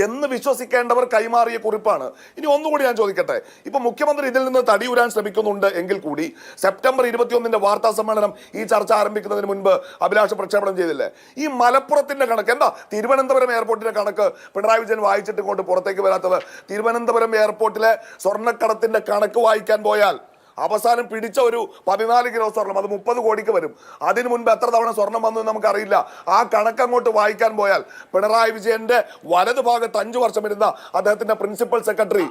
എന്ന് വിശ്വസിക്കേണ്ടവർ കൈമാറിയ കുറിപ്പാണ്. ഇനി ഒന്നുകൂടി ഞാൻ ചോദിക്കട്ടെ, ഇപ്പൊ മുഖ്യമന്ത്രി ഇതിൽ നിന്ന് തടിയൂരാൻ ശ്രമിക്കുന്നുണ്ട് എങ്കിൽ കൂടി സെപ്റ്റംബർ 21 വാർത്താ സമ്മേളനം ഈ ചർച്ച ആരംഭിക്കുന്നതിന് മുൻപ് അഭിലാഷ് പ്രക്ഷേപണം ചെയ്തില്ലേ? ഈ മലപ്പുറത്തിന്റെ കണക്ക് എന്താ? തിരുവനന്തപുരം എയർപോർട്ടിന്റെ കണക്ക് പിണറായി വിജയൻ വായിച്ചിട്ട് കൊണ്ട് പുറത്തേക്ക് വരാത്തത്. തിരുവനന്തപുരം എയർപോർട്ടിലെ സ്വർണ്ണക്കടത്തിന്റെ കണക്ക് വായിക്കാൻ പോയാൽ അവസാനം പിടിച്ച ഒരു 14 കിലോ സ്വർണം അത് 30 കോടിക്ക് വരും. അതിനു മുൻപ് എത്ര തവണ സ്വർണം വന്നു നമുക്കറിയില്ല. ആ കണക്ക് അങ്ങോട്ട് വായിക്കാൻ പോയാൽ പിണറായി വിജയന്റെ വലതു ഭാഗത്ത് 5 വർഷം ഇരുന്ന അദ്ദേഹത്തിന്റെ പ്രിൻസിപ്പൽ സെക്രട്ടറി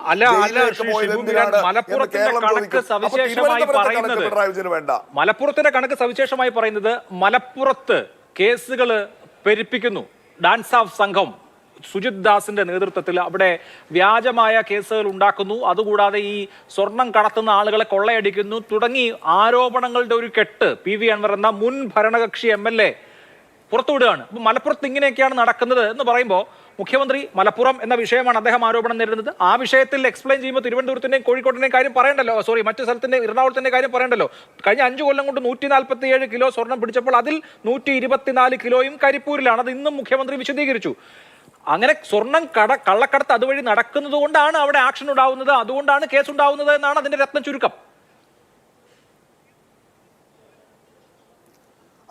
മലപ്പുറത്തിന്റെ കണക്ക് സവിശേഷമായി പറയുന്നത് മലപ്പുറത്ത് കേസുകൾ പെരുപ്പിക്കുന്നു, ഡാൻസ് ഓഫ് സംഘം സുജിത് ദാസിന്റെ നേതൃത്വത്തിൽ അവിടെ വ്യാജമായ കേസുകൾ ഉണ്ടാക്കുന്നു, അതുകൂടാതെ ഈ സ്വർണം കടത്തുന്ന ആളുകളെ കൊള്ളയടിക്കുന്നു തുടങ്ങി ആരോപണങ്ങളുടെ ഒരു കെട്ട് PV അൻവർ എന്ന മുൻ ഭരണകക്ഷി MLA പുറത്തുവിടുകയാണ്. അപ്പോൾ മലപ്പുറത്ത് ഇങ്ങനെയൊക്കെയാണ് നടക്കുന്നത് എന്ന് പറയുമ്പോൾ മുഖ്യമന്ത്രി മലപ്പുറം എന്ന വിഷയമാണ് അദ്ദേഹം ആരോപണം നേരിടുന്നത്. ആ വിഷയത്തിൽ എക്സ്പ്ലെയിൻ ചെയ്യുമ്പോൾ തിരുവനന്തപുരത്തിന്റെയും കോഴിക്കോട്ടിന്റെയും കാര്യം പറയണ്ടല്ലോ, മറ്റു സ്ഥലത്തിന്റെ എറണാകുളത്തിന്റെ കാര്യം പറയണ്ടല്ലോ. കഴിഞ്ഞ 5 കൊല്ലം കൊണ്ട് 147 കിലോ സ്വർണം പിടിച്ചപ്പോൾ അതിൽ 124 കിലോയും കരിപ്പൂരിലാണ്. അത് ഇന്നും മുഖ്യമന്ത്രി വിശദീകരിച്ചു. അങ്ങനെ സ്വർണം കള്ളക്കടത്ത് അതുവഴി നടക്കുന്നത് കൊണ്ടാണ് അവിടെ ആക്ഷൻ ഉണ്ടാവുന്നത്, അതുകൊണ്ടാണ് കേസ് ഉണ്ടാവുന്നത് എന്നാണ് അതിന്റെ രത്ന ചുരുക്കം.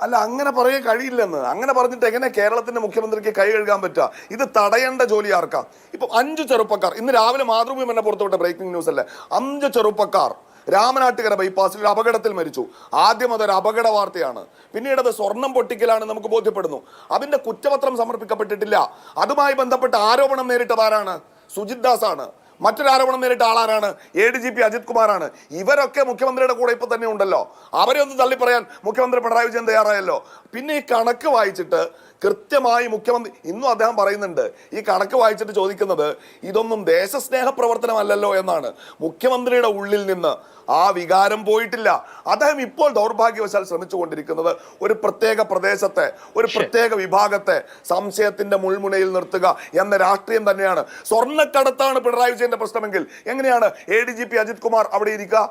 അല്ല, അങ്ങനെ പറയാൻ കഴിയില്ലെന്ന്. അങ്ങനെ പറഞ്ഞിട്ട് എങ്ങനെ കേരളത്തിന്റെ മുഖ്യമന്ത്രിക്ക് കൈ കഴുകാൻ പറ്റുക? ഇത് തടയേണ്ട ജോലി ആർക്കാ? ഇപ്പൊ 5 ചെറുപ്പക്കാർ, ഇന്ന് രാവിലെ മാതൃഭൂമി എന്നെ പുറത്തുവിട്ട ബ്രേക്കിംഗ് ന്യൂസ് അല്ലേ, 5 ചെറുപ്പക്കാർ രാമനാട്ടുകര ബൈപ്പാസിൽ ഒരു അപകടത്തിൽ മരിച്ചു. ആദ്യം അതൊരു അപകട വാർത്തയാണ്, പിന്നീട് അത് സ്വർണം പൊട്ടിക്കലാണെന്ന് നമുക്ക് ബോധ്യപ്പെടുന്നു. അതിന്റെ കുറ്റപത്രം സമർപ്പിക്കപ്പെട്ടിട്ടില്ല. അതുമായി ബന്ധപ്പെട്ട ആരോപണം നേരിട്ടതാരാണ്? സുജിത് ദാസ് ആണ്. മറ്റൊരു ആരോപണം നേരിട്ട ആളാരാണ്? ADGP അജിത് കുമാറാണ്. ഇവരൊക്കെ മുഖ്യമന്ത്രിയുടെ കൂടെ ഇപ്പൊ തന്നെ ഉണ്ടല്ലോ. അവരെ ഒന്ന് തള്ളി പറയാൻ മുഖ്യമന്ത്രി പിണറായി വിജയൻ തയ്യാറായല്ലോ. പിന്നെ ഈ കണക്ക് വായിച്ചിട്ട് കൃത്യമായി മുഖ്യമന്ത്രി ഇന്നും അദ്ദേഹം പറയുന്നുണ്ട്, ഈ കണക്ക് വായിച്ചിട്ട് ചോദിക്കുന്നത് ഇതൊന്നും ദേശസ്നേഹ പ്രവർത്തനമല്ലല്ലോ എന്നാണ്. മുഖ്യമന്ത്രിയുടെ ഉള്ളിൽ നിന്ന് ആ വികാരം പോയിട്ടില്ല. അദ്ദേഹം ഇപ്പോൾ ദൗർഭാഗ്യവശാൽ ശ്രമിച്ചുകൊണ്ടിരിക്കുന്നത് ഒരു പ്രത്യേക പ്രദേശത്തെ, ഒരു പ്രത്യേക വിഭാഗത്തെ സംശയത്തിന്റെ മുൾമുനയിൽ നിർത്തുക എന്ന രാഷ്ട്രീയം തന്നെയാണ്. സ്വർണ്ണക്കടത്താണ് പിണറായി വിജയന്റെ പ്രശ്നമെങ്കിൽ എങ്ങനെയാണ് ADGP അജിത് കുമാർ അവിടെ ഇരിക്കുക?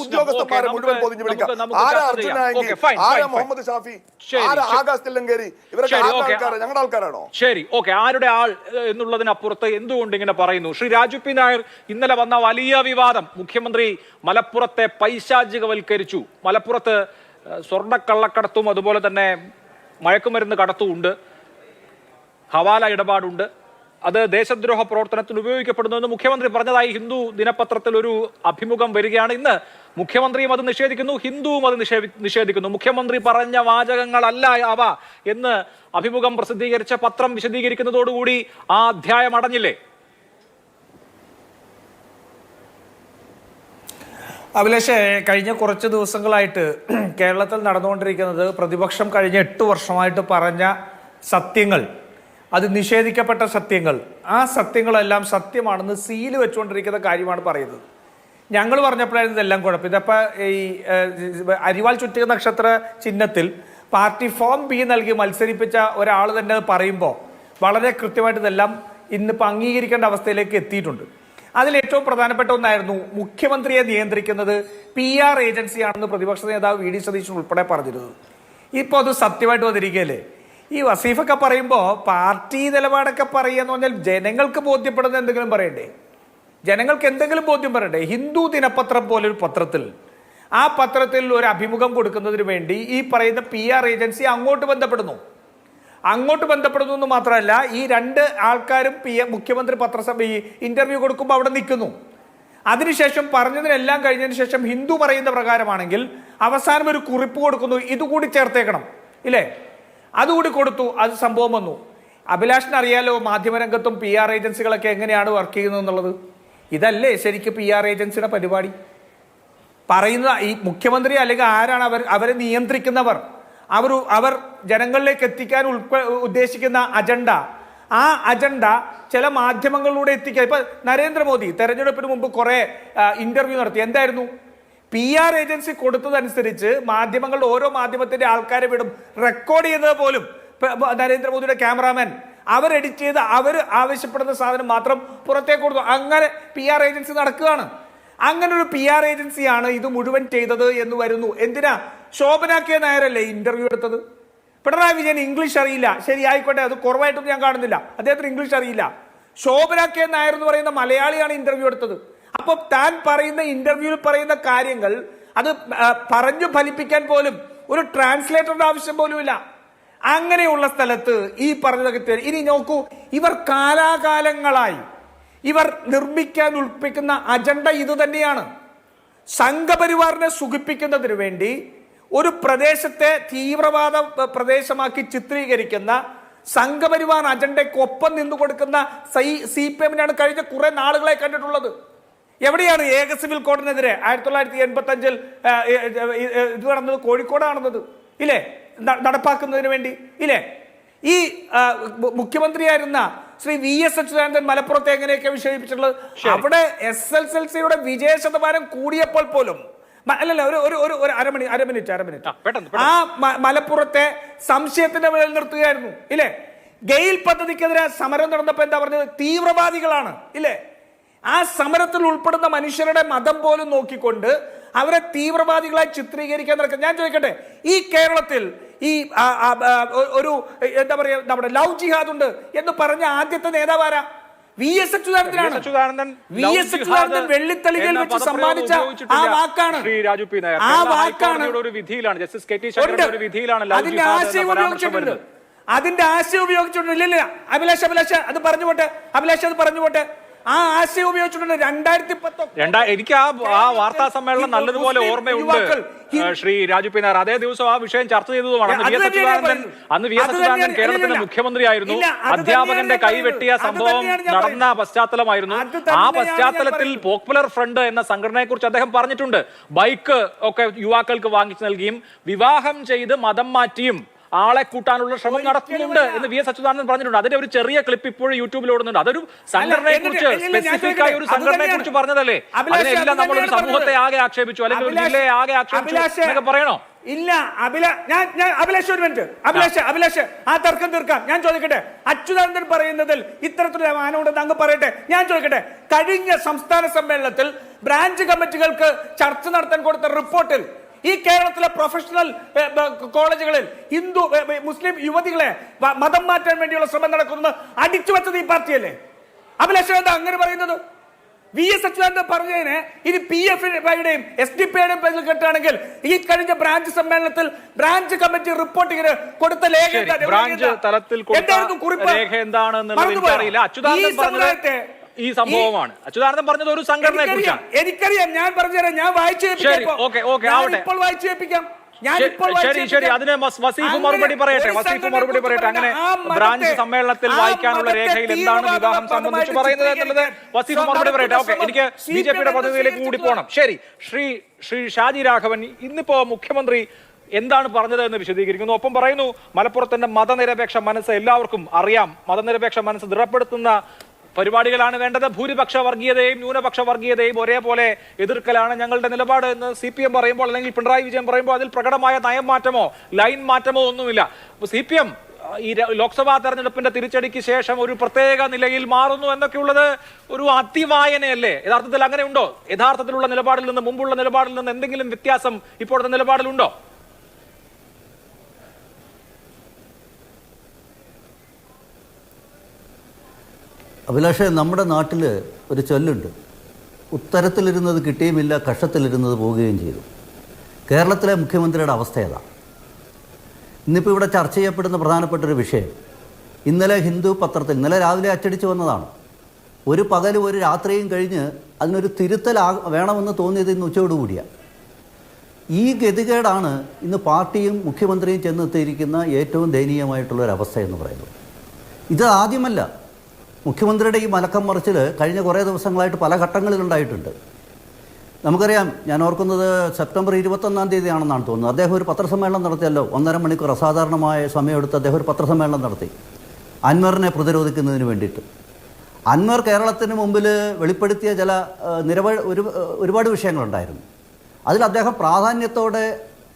ഉദ്യോഗസ്ഥന്മാരെ മുഴുവൻ പൊതിഞ്ഞു വിളിക്കാം. ആരാ അർജുനായെങ്കിൽ, ആരാ മുഹമ്മദ് ഷാഫി, ആരാ ആകാശ് തില്ലങ്കേരി, ഇവരൊക്കെ ഞങ്ങളുടെ ആൾക്കാരാണോ? ശരി, ഓക്കെ. ആരുടെ ആൾ എന്നുള്ളതിനപ്പുറത്ത് എന്തുകൊണ്ട് ഇങ്ങനെ പറയുന്നു? ശ്രീ രാജു P. നായർ, ഇന്നലെ വന്ന വലിയ വിവാദം, മുഖ്യമന്ത്രി മലപ്പുറത്തെ പൈശാചികവൽക്കരിച്ചു. മലപ്പുറത്ത് സ്വർണ്ണക്കള്ളക്കടത്തും അതുപോലെ തന്നെ മയക്കുമരുന്ന് കടത്തും ഉണ്ട്, ഹവാല ഇടപാടുണ്ട്, അത് ദേശദ്രോഹ പ്രവർത്തനത്തിന് ഉപയോഗിക്കപ്പെടുന്നുവെന്ന് മുഖ്യമന്ത്രി പറഞ്ഞതായി ഹിന്ദു ദിനപത്രത്തിൽ ഒരു അഭിമുഖം വരികയാണ്. ഇന്ന് മുഖ്യമന്ത്രിയും അത് നിഷേധിക്കുന്നു, ഹിന്ദുവും അത് നിഷേധിക്കുന്നു. മുഖ്യമന്ത്രി പറഞ്ഞ വാചകങ്ങളല്ല അവ എന്ന് അഭിമുഖം പ്രസിദ്ധീകരിച്ച പത്രം വിശദീകരിക്കുന്നതോടുകൂടി ആ അധ്യായം അടഞ്ഞില്ലേ? അഭിലാഷേ, കഴിഞ്ഞ കുറച്ച് ദിവസങ്ങളായിട്ട് കേരളത്തിൽ നടന്നുകൊണ്ടിരിക്കുന്നത് പ്രതിപക്ഷം കഴിഞ്ഞ 8 വർഷമായിട്ട് പറഞ്ഞ സത്യങ്ങൾ, അത് നിഷേധിക്കപ്പെട്ട സത്യങ്ങൾ, ആ സത്യങ്ങളെല്ലാം സത്യമാണെന്ന് സീല് വെച്ചുകൊണ്ടിരിക്കുന്ന കാര്യമാണ് പറയുന്നത്. ഞങ്ങൾ പറഞ്ഞപ്പോഴായിരുന്നു ഇതെല്ലാം കുഴപ്പം. ഇതപ്പോൾ ഈ അരിവാൾ ചുറ്റിക നക്ഷത്ര ചിഹ്നത്തിൽ പാർട്ടി ഫോം B നൽകി മത്സരിപ്പിച്ച ഒരാൾ തന്നെ പറയുമ്പോൾ വളരെ കൃത്യമായിട്ട് ഇതെല്ലാം ഇന്നിപ്പോൾ അംഗീകരിക്കേണ്ട അവസ്ഥയിലേക്ക് എത്തിയിട്ടുണ്ട്. അതിൽ ഏറ്റവും പ്രധാനപ്പെട്ട ഒന്നായിരുന്നു മുഖ്യമന്ത്രിയെ നിയന്ത്രിക്കുന്നത് PR ഏജൻസിയാണെന്ന് പ്രതിപക്ഷ നേതാവ് VD സതീശൻ ഉൾപ്പെടെ പറഞ്ഞിരുന്നത്. ഇപ്പോൾ അത് സത്യമായിട്ട് വന്നിരിക്കുകയല്ലേ? ഈ വസീഫൊക്കെ പറയുമ്പോൾ പാർട്ടി നിലപാടൊക്കെ പറയുക എന്ന് പറഞ്ഞാൽ ജനങ്ങൾക്ക് ബോധ്യപ്പെടുന്ന എന്തെങ്കിലും പറയണ്ടേ? ജനങ്ങൾക്ക് എന്തെങ്കിലും ബോധ്യം പറയണ്ടേ? ഹിന്ദു ദിനപത്രം പോലൊരു പത്രത്തിൽ, ആ പത്രത്തിൽ ഒരു അഭിമുഖം കൊടുക്കുന്നതിന് വേണ്ടി ഈ പറയുന്ന PR ഏജൻസി അങ്ങോട്ട് ബന്ധപ്പെടുന്നു എന്ന് മാത്രമല്ല, ഈ 2 ആൾക്കാരും മുഖ്യമന്ത്രി പത്രസഭ ഈ ഇന്റർവ്യൂ കൊടുക്കുമ്പോൾ അവിടെ നിൽക്കുന്നു. അതിനുശേഷം പറഞ്ഞതിനെല്ലാം കഴിഞ്ഞതിന് ശേഷം ഹിന്ദു പറയുന്ന പ്രകാരമാണെങ്കിൽ അവസാനം ഒരു കുറിപ്പ് കൊടുക്കുന്നു, ഇതുകൂടി ചേർത്തേക്കണം, ഇല്ലേ? അതുകൂടി കൊടുത്തു, അത് സംഭവം വന്നു. അഭിലാഷിന് അറിയാലോ മാധ്യമരംഗത്തും PR ഏജൻസികളൊക്കെ എങ്ങനെയാണ് വർക്ക് ചെയ്യുന്നത് എന്നുള്ളത്. ഇതല്ലേ ശരിക്കും PR ഏജൻസിയുടെ പരിപാടി? പറയുന്ന ഈ മുഖ്യമന്ത്രി അല്ലെങ്കിൽ ആരാണ് അവരെ നിയന്ത്രിക്കുന്നവർ, അവർ ജനങ്ങളിലേക്ക് എത്തിക്കാൻ ഉദ്ദേശിക്കുന്ന അജണ്ട, ആ അജണ്ട ചില മാധ്യമങ്ങളിലൂടെ എത്തിക്കുക. ഇപ്പൊ നരേന്ദ്രമോദി തെരഞ്ഞെടുപ്പിന് മുമ്പ് കുറെ ഇന്റർവ്യൂ നടത്തി. എന്തായിരുന്നു? PR ഏജൻസി കൊടുത്തതനുസരിച്ച് മാധ്യമങ്ങളുടെ ഓരോ മാധ്യമത്തിന്റെ ആൾക്കാരെ വിടും, റെക്കോർഡ് ചെയ്തത് പോലും നരേന്ദ്രമോദിയുടെ ക്യാമറാമാൻ അവർ എഡിറ്റ് ചെയ്ത് അവർ ആവശ്യപ്പെടുന്ന സാധനം മാത്രം പുറത്തേക്ക് കൊടുത്തു. അങ്ങനെ PR ഏജൻസി നടക്കുകയാണ്. അങ്ങനെ ഒരു PR ഏജൻസിയാണ് ഇത് മുഴുവൻ ചെയ്തത് എന്ന് വരുന്നു. എന്തിനാ? ശോഭന K. നായരല്ലേ ഇന്റർവ്യൂ എടുത്തത്? പിണറായി വിജയൻ ഇംഗ്ലീഷ് അറിയില്ല, ശരി ആയിക്കോട്ടെ, അത് കുറവായിട്ടൊന്നും ഞാൻ കാണുന്നില്ല, അദ്ദേഹത്തിന് ഇംഗ്ലീഷ് അറിയില്ല. ശോഭന K. നായർ എന്ന് പറയുന്ന മലയാളിയാണ് ഇന്റർവ്യൂ എടുത്തത്. അപ്പൊ താൻ പറയുന്ന ഇന്റർവ്യൂവിൽ പറയുന്ന കാര്യങ്ങൾ അത് പറഞ്ഞു ഫലിപ്പിക്കാൻ പോലും ഒരു ട്രാൻസ്ലേറ്ററുടെ ആവശ്യം പോലുമില്ല. അങ്ങനെയുള്ള സ്ഥലത്ത് ഈ പറഞ്ഞതൊക്കെ ഇനി നോക്കൂ, ഇവർ കാലാകാലങ്ങളായി ഇവർ നിർമ്മിക്കാൻ ഉൾപ്പിക്കുന്ന അജണ്ട ഇത് തന്നെയാണ്. സംഘപരിവാറിനെ സുഖിപ്പിക്കുന്നതിന് വേണ്ടി ഒരു പ്രദേശത്തെ തീവ്രവാദ പ്രദേശമാക്കി ചിത്രീകരിക്കുന്ന സംഘപരിവാർ അജണ്ടയ്ക്കൊപ്പം നിന്നു കൊടുക്കുന്ന CPM-നാണ് കഴിഞ്ഞ കുറെ നാളുകളായി കണ്ടിട്ടുള്ളത്. എവിടെയാണ് ഏക സിവിൽ കോഡിനെതിരെ 1985 ഇത് നടന്നത്? കോഴിക്കോട് നടന്നത് ഇല്ലേ? നടപ്പാക്കുന്നതിന് വേണ്ടി ഇല്ലേ? ഈ മുഖ്യമന്ത്രിയായിരുന്ന ശ്രീ VS അച്യുതാനന്ദൻ മലപ്പുറത്തെ എങ്ങനെയൊക്കെ വിശേഷിപ്പിച്ചിട്ടുള്ളത്? അവിടെ SSLCയുടെ വിജയ ശതമാനം കൂടിയപ്പോൾ പോലും അല്ലല്ല ഒരു അരമിനിറ്റ് ആ മലപ്പുറത്തെ സംശയത്തിന്റെ മേൽ നിർത്തുകയായിരുന്നു ഇല്ലേ? ഗെയിൽ പദ്ധതിക്കെതിരെ സമരം നടന്നപ്പോൾ എന്താ പറഞ്ഞത്? തീവ്രവാദികളാണ് ഇല്ലേ? ആ സമരത്തിൽ ഉൾപ്പെടുന്ന മനുഷ്യരുടെ മതം പോലും നോക്കിക്കൊണ്ട് അവരെ തീവ്രവാദികളായി ചിത്രീകരിക്കാൻ നടക്കുക. ഞാൻ ചോദിക്കട്ടെ, ഈ കേരളത്തിൽ ഈ ഒരു എന്താ പറയാ നമ്മുടെ ലവ് ജിഹാദ് ഉണ്ട് എന്ന് പറഞ്ഞ ആദ്യത്തെ നേതാവാരാ? VS അച്യുതാനന്ദൻ. VS അച്യുതാനന്ദൻ വെള്ളിത്തളികയിൽ വെച്ച് സമ്മാനിച്ച ആ വാക്കാണ്. ആ വാക്കാണ് അതിന്റെ ആശയം ഉപയോഗിച്ചിട്ടുണ്ട്. അതിന്റെ ആശയം ഉപയോഗിച്ചിട്ടുണ്ട്. ഇല്ല അഭിലാഷ് അത് പറഞ്ഞു പോട്ടെ. ആ ആശയം ഉപയോഗിച്ചിട്ടുണ്ട്. 2010 എനിക്ക് ആ വാർത്താ സമ്മേളനം നല്ലതുപോലെ ഓർമ്മയുണ്ട് ശ്രീ രാജു പി നായർ. അതേ ദിവസം ആ വിഷയം ചർച്ച ചെയ്തതുമാണ്. അന്ന് VS അച്യുതാനന്ദൻ കേരളത്തിന്റെ മുഖ്യമന്ത്രിയായിരുന്നു. അധ്യാപകന്റെ കൈവെട്ടിയ സംഭവം നടന്ന പശ്ചാത്തലമായിരുന്നു. ആ പശ്ചാത്തലത്തിൽ പോപ്പുലർ ഫ്രണ്ട് എന്ന സംഘടനയെ കുറിച്ച് അദ്ദേഹം പറഞ്ഞിട്ടുണ്ട്. ബൈക്ക് ഒക്കെ യുവാക്കൾക്ക് വാങ്ങിച്ചു നൽകിയും വിവാഹം ചെയ്ത് മതം മാറ്റിയും ആളെ കൂട്ടാനുള്ള ശ്രമം നടത്തുന്നുണ്ട് എന്ന് VS അച്യുതാനന്ദൻ പറഞ്ഞിട്ടുണ്ട്. അതിന്റെ ഒരു ചെറിയ ക്ലിപ്പ് ഇപ്പോഴും യൂട്യൂബിൽ ഓടുന്നുണ്ട്. അതൊരു സംഘടനയെ കുറിച്ച് സ്പെസിഫിക് ആയ ഒരു സംഘടനയെ കുറിച്ച് പറഞ്ഞതല്ലേ? അതിനെല്ലാം നമ്മളൊരു സമൂഹത്തെ ആകെ ആക്ഷേപിച്ചു, അല്ലെങ്കിൽ ഒരു ജില്ലയെ ആകെ ആക്ഷേപിച്ചു എന്നൊക്കെ പറയണോ? ഇല്ല അഭിലാഷ് ഒരു മിനിറ്റ്. അഭിലാഷ് ആ തർക്കം തീർക്കാം. ഞാൻ ചോദിക്കട്ടെ, അച്യുതാനന്ദൻ പറയുന്നതിൽ ഇത്തരത്തിലുള്ള മാനമുണ്ടെന്ന് അങ്ങ് പറയട്ടെ. ഞാൻ ചോദിക്കട്ടെ, കഴിഞ്ഞ സംസ്ഥാന സമ്മേളനത്തിൽ ബ്രാഞ്ച് കമ്മിറ്റികൾക്ക് ചർച്ച നടത്താൻ കൊടുത്ത റിപ്പോർട്ടിൽ ഈ കേരളത്തിലെ പ്രൊഫഷണൽ കോളേജുകളിൽ ഹിന്ദു മുസ്ലിം യുവതികളെ മതം മാറ്റാൻ വേണ്ടിയുള്ള ശ്രമം നടക്കുന്നത് അടിച്ചു വെച്ചത് ഈ പാർട്ടിയല്ലേ? അഭിലാഷ് എന്താ അങ്ങനെ പറയുന്നത്? VS അച്യുതാനന്ദൻ പറഞ്ഞതിന് ഇനി PFIയുടെയും SDPIയുടെയും പേരിൽ കെട്ടാണെങ്കിൽ ഈ കഴിഞ്ഞ ബ്രാഞ്ച് സമ്മേളനത്തിൽ ബ്രാഞ്ച് കമ്മിറ്റി റിപ്പോർട്ടിങ്ങിന് കൊടുത്ത ലേഖ ഈ സംഭവമാണ്. അച്യുതാനന്ദൻ പറഞ്ഞത് ഒരു സംഘടനയെ കുറിച്ചാണ്. എനിക്കറിയാം, ഞാൻ പറഞ്ഞുതരാം. ഞാൻ വായിച്ചു കേൾപ്പിക്കാം. ശരി, അതിന് വസീഫ് മറുപടി പറയട്ടെ. അങ്ങനെ ബ്രാഞ്ച് സമ്മേളനത്തിൽ വായിക്കാനുള്ള രേഖയിൽ എന്താണ് വിവാഹം സംബന്ധിച്ച് പറയുന്നത് എന്നുള്ളത് വസീഫ് മറുപടി പറയട്ടെ. ഓക്കെ, എനിക്ക് BJPയുടെ പ്രതിനിധിയിലേക്ക് കൂടി പോകണം. ശരി, ശ്രീ ഷാജി രാഘവൻ, ഇന്നിപ്പോ മുഖ്യമന്ത്രി എന്താണ് പറഞ്ഞത് എന്ന് വിശദീകരിക്കുന്നു. ഒപ്പം പറയുന്നു, മലപ്പുറത്തിന്റെ മതനിരപേക്ഷ മനസ്സ് എല്ലാവർക്കും അറിയാം. മതനിരപേക്ഷ മനസ്സ് ദൃഢപ്പെടുത്തുന്ന പരിപാടികളാണ് വേണ്ടത്. ഭൂരിപക്ഷ വർഗീയതയും ന്യൂനപക്ഷ വർഗീയതയും ഒരേപോലെ എതിർക്കലാണ് ഞങ്ങളുടെ നിലപാട് എന്ന് CPM പറയുമ്പോൾ, അല്ലെങ്കിൽ പിണറായി വിജയൻ പറയുമ്പോൾ അതിൽ പ്രകടമായ നയം മാറ്റമോ ലൈൻ മാറ്റമോ ഒന്നുമില്ല. CPM ഈ ലോക്സഭാ തെരഞ്ഞെടുപ്പിന്റെ തിരിച്ചടിക്ക് ശേഷം ഒരു പ്രത്യേക നിലയിൽ മാറുന്നു എന്നൊക്കെയുള്ളത് ഒരു അതിവായനയല്ലേ? യഥാർത്ഥത്തിൽ അങ്ങനെ ഉണ്ടോ? യഥാർത്ഥത്തിലുള്ള നിലപാടിൽ നിന്ന്, മുമ്പുള്ള നിലപാടിൽ നിന്ന് എന്തെങ്കിലും വ്യത്യാസം ഇപ്പോഴത്തെ നിലപാടിലുണ്ടോ? അഭിലാഷേ, നമ്മുടെ നാട്ടിൽ ഒരു ചൊല്ലുണ്ട്, ഉത്തരത്തിലിരുന്നത് കിട്ടിയുമില്ല, കഷത്തിലിരുന്നത് പോവുകയും ചെയ്തു. കേരളത്തിലെ മുഖ്യമന്ത്രിയുടെ അവസ്ഥ ഏതാ? ഇന്നിപ്പോൾ ഇവിടെ ചർച്ച ചെയ്യപ്പെടുന്ന പ്രധാനപ്പെട്ടൊരു വിഷയം ഇന്നലെ ഹിന്ദു പത്രത്തിൽ ഇന്നലെ രാവിലെ അച്ചടിച്ചു വന്നതാണ്. ഒരു പകലും ഒരു രാത്രിയും കഴിഞ്ഞ് അതിനൊരു തിരുത്തൽ വേണമെന്ന് തോന്നിയത് ഇന്ന് ഉച്ചയോടുകൂടിയാണ്. ഈ ഗതികേടാണ് ഇന്ന് പാർട്ടിയും മുഖ്യമന്ത്രിയും ചെന്നെത്തിയിരിക്കുന്ന ഏറ്റവും ദയനീയമായിട്ടുള്ളൊരവസ്ഥ എന്ന് പറയുന്നത്. ഇത് ആദ്യമല്ല. മുഖ്യമന്ത്രിയുടെ ഈ മലക്കം മറിച്ചിൽ കഴിഞ്ഞ കുറേ ദിവസങ്ങളായിട്ട് പല ഘട്ടങ്ങളിലുണ്ടായിട്ടുണ്ട്. നമുക്കറിയാം, ഞാൻ ഓർക്കുന്നത് സെപ്റ്റംബർ 21-ാം തീയതിയാണെന്നാണ് തോന്നുന്നത്. അദ്ദേഹം ഒരു പത്രസമ്മേളനം നടത്തിയല്ലോ. 1.5 മണിക്കൂർ അസാധാരണമായ സമയമെടുത്ത് അദ്ദേഹം ഒരു പത്രസമ്മേളനം നടത്തി അൻവറിനെ പ്രതിരോധിക്കുന്നതിന് വേണ്ടിയിട്ട്. അൻവർ കേരളത്തിന് മുമ്പിൽ വെളിപ്പെടുത്തിയ ചില ഒരുപാട് വിഷയങ്ങളുണ്ടായിരുന്നു. അതിൽ അദ്ദേഹം പ്രാധാന്യത്തോടെ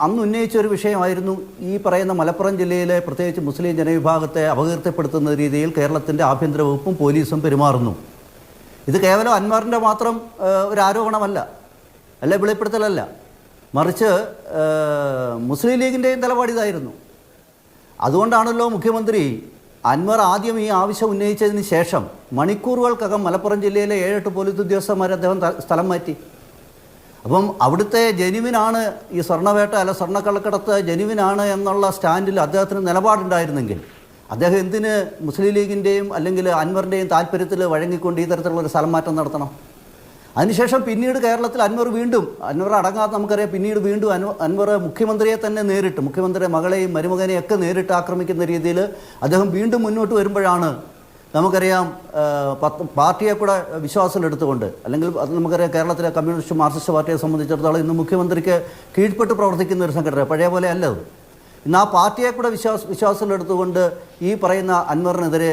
അന്ന് ഉന്നയിച്ച ഒരു വിഷയമായിരുന്നു ഈ പറയുന്ന മലപ്പുറം ജില്ലയിലെ പ്രത്യേകിച്ച് മുസ്ലിം ജനവിഭാഗത്തെ അപകീർത്തിപ്പെടുത്തുന്ന രീതിയിൽ കേരളത്തിൻ്റെ ആഭ്യന്തര വകുപ്പും പോലീസും പെരുമാറുന്നു. ഇത് കേവലം അൻവറിൻ്റെ മാത്രം ഒരു ആരോപണമല്ല, അല്ലെ വെളിപ്പെടുത്തലല്ല, മറിച്ച് മുസ്ലിം ലീഗിൻ്റെയും നിലപാടിതായിരുന്നു. അതുകൊണ്ടാണല്ലോ മുഖ്യമന്ത്രി അൻവർ ആദ്യം ഈ ആവശ്യം ഉന്നയിച്ചതിന് ശേഷം മണിക്കൂറുകൾക്കകം മലപ്പുറം ജില്ലയിലെ 7-8 പോലീസ് ഉദ്യോഗസ്ഥന്മാരെ അദ്ദേഹം സ്ഥലം മാറ്റി. അപ്പം അവിടുത്തെ ജെനുവിനാണ് ഈ സ്വർണ്ണവേട്ട അല്ല സ്വർണ്ണക്കള്ളക്കടത്ത് ജെനുവിനാണ് എന്നുള്ള സ്റ്റാൻഡിൽ അദ്ദേഹത്തിന് നിലപാടുണ്ടായിരുന്നെങ്കിൽ അദ്ദേഹം എന്തിന് മുസ്ലിം ലീഗിൻ്റെയും അല്ലെങ്കിൽ അൻവറിൻ്റെയും താല്പര്യത്തിൽ വഴങ്ങിക്കൊണ്ട് ഈ തരത്തിലുള്ളൊരു സ്ഥലം മാറ്റം നടത്തണം? അതിനുശേഷം പിന്നീട് കേരളത്തിൽ അൻവർ അടങ്ങാതെ നമുക്കറിയാം, പിന്നീട് വീണ്ടും അൻവർ മുഖ്യമന്ത്രിയെ തന്നെ നേരിട്ട്, മുഖ്യമന്ത്രിയുടെ മകളെയും മരുമകനെയും ഒക്കെ നേരിട്ട് ആക്രമിക്കുന്ന രീതിയിൽ അദ്ദേഹം വീണ്ടും മുന്നോട്ട് വരുമ്പോഴാണ് നമുക്കറിയാം പാർട്ടിയെ കൂടെ വിശ്വാസത്തിലെടുത്തുകൊണ്ട്, അല്ലെങ്കിൽ അത് നമുക്കറിയാം കേരളത്തിലെ കമ്മ്യൂണിസ്റ്റ് മാർക്സിസ്റ്റ് പാർട്ടിയെ സംബന്ധിച്ചിടത്തോളം ഇന്ന് മുഖ്യമന്ത്രിക്ക് കീഴ്പ്പെട്ട് പ്രവർത്തിക്കുന്ന ഒരു സംഘടന, പഴയ പോലെ അല്ല അത്. ഇന്ന് ആ പാർട്ടിയെ കൂടെ വിശ്വാസത്തിലെടുത്തുകൊണ്ട് ഈ പറയുന്ന അൻവറിനെതിരെ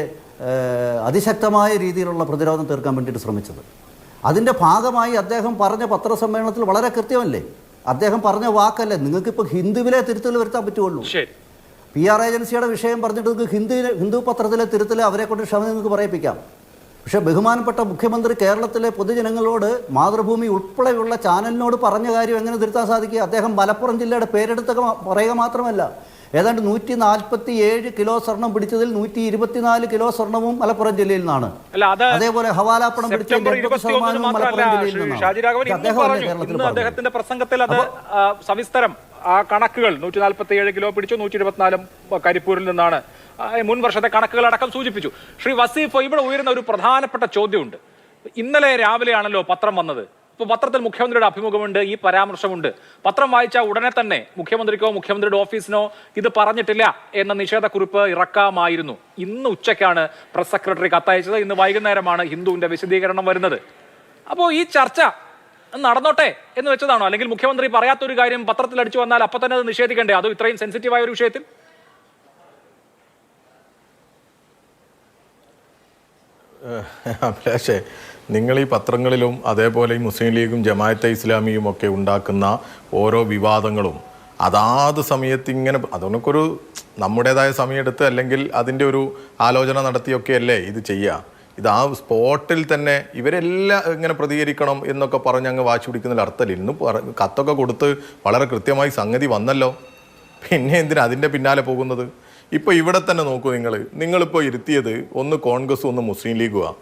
അതിശക്തമായ രീതിയിലുള്ള പ്രതിരോധം തീർക്കാൻ വേണ്ടിയിട്ട് ശ്രമിച്ചത്. അതിൻ്റെ ഭാഗമായി അദ്ദേഹം പറഞ്ഞ പത്രസമ്മേളനത്തിൽ വളരെ കൃത്യമല്ലേ, അദ്ദേഹം പറഞ്ഞ വാക്കല്ലേ, നിങ്ങൾക്കിപ്പോൾ ഹിന്ദുവിലെ തിരുത്തൽ വരുത്താൻ പറ്റുള്ളൂ. PR ഏജൻസിയുടെ വിഷയം പറഞ്ഞിട്ട് നിങ്ങൾക്ക് ഹിന്ദു പത്രത്തിലെ തിരുത്തൽ അവരെ കൊണ്ട് ക്ഷമ നിങ്ങൾക്ക് പറയിപ്പിക്കാം. പക്ഷേ ബഹുമാനപ്പെട്ട മുഖ്യമന്ത്രി കേരളത്തിലെ പൊതുജനങ്ങളോട് മാതൃഭൂമി ഉൾപ്പെടെയുള്ള ചാനലിനോട് പറഞ്ഞ കാര്യം എങ്ങനെ തിരുത്താൻ സാധിക്കുക? അദ്ദേഹം മലപ്പുറം ജില്ലയുടെ പേരെടുത്ത് പറയുക മാത്രമല്ല, ഏതാണ്ട് 147 കിലോ സ്വർണം പിടിച്ചതിൽ 124 കിലോ സ്വർണവും മലപ്പുറം ജില്ലയിൽ നിന്നാണ്. അതേപോലെ ഹവാലാപ്പണം പിടിച്ചതിൽ 80% മലപ്പുറം ജില്ലയിൽ നിന്നാണ്. അദ്ദേഹത്തിന്റെ പ്രസംഗത്തിൽ അത് സവിസ്തരം ആ കണക്കുകൾ 147 കിലോ പിടിച്ചു, 124 കരിപ്പൂരിൽ നിന്നാണ് മുൻ വർഷത്തെ കണക്കുകളടക്കം സൂചിപ്പിച്ചു. ശ്രീ വസീഫ്, ഇവിടെ ഉയരുന്ന ഒരു പ്രധാനപ്പെട്ട ചോദ്യമുണ്ട്. ഇന്നലെ രാവിലെയാണല്ലോ പത്രം വന്നത്. ഇപ്പോൾ പത്രത്തിൽ മുഖ്യമന്ത്രിയുടെ അഭിമുഖമുണ്ട്, ഈ പരാമർശമുണ്ട്. പത്രം വായിച്ച ഉടനെ തന്നെ മുഖ്യമന്ത്രിക്കോ മുഖ്യമന്ത്രിയുടെ ഓഫീസിനോ ഇത് പറഞ്ഞിട്ടില്ല എന്ന നിഷേധക്കുറിപ്പ് ഇറക്കാമായിരുന്നു. ഇന്ന് ഉച്ചയ്ക്കാണ് പ്രസ് സെക്രട്ടറി കത്തയച്ചത്. ഇന്ന് വൈകുന്നേരമാണ് ഹിന്ദുവിന്റെ വിശദീകരണം വരുന്നത്. അപ്പോൾ ഈ ചർച്ച നടന്നോട്ടെ എന്ന് വെച്ചതാണോ? അല്ലെങ്കിൽ മുഖ്യമന്ത്രി പറയാത്തൊരു കാര്യം പത്രത്തിൽ അടിച്ചു വന്നാൽ അപ്പൊ തന്നെ അത് നിഷേധിക്കണ്ടേ? അതോ ഇത്രയും സെൻസിറ്റീവായ ഒരു വിഷയത്തിൽ? അഭിലാഷേ, നിങ്ങൾ ഈ പത്രങ്ങളിലും അതേപോലെ ഈ മുസ്ലിം ലീഗും ജമാഅത്തെ ഇസ്ലാമിയും ഒക്കെ ഉണ്ടാക്കുന്ന ഓരോ വിവാദങ്ങളും അതാത് സമയത്ത് ഇങ്ങനെ അതൊന്നൊരു നമ്മുടേതായ സമയമെടുത്ത് അല്ലെങ്കിൽ അതിൻ്റെ ഒരു ആലോചന നടത്തിയൊക്കെ അല്ലേ ഇത് ചെയ്യുക. ഇത് ആ സ്പോട്ടിൽ തന്നെ ഇവരെല്ലാം ഇങ്ങനെ പ്രതികരിക്കണം എന്നൊക്കെ പറഞ്ഞ് അങ്ങ് വാശി പിടിക്കുന്നതിൽ അർത്ഥമില്ല. ഇന്ന് കത്തൊക്കെ കൊടുത്ത് വളരെ കൃത്യമായി സംഗതി വന്നല്ലോ, പിന്നെ എന്തിനാ അതിൻ്റെ പിന്നാലെ പോകുന്നത്? ഇപ്പോൾ ഇവിടെ തന്നെ നോക്കൂ, നിങ്ങളിപ്പോൾ ഇരുത്തിയത് ഒന്ന് കോൺഗ്രസും ഒന്ന് മുസ്ലിം ലീഗുമാണ്.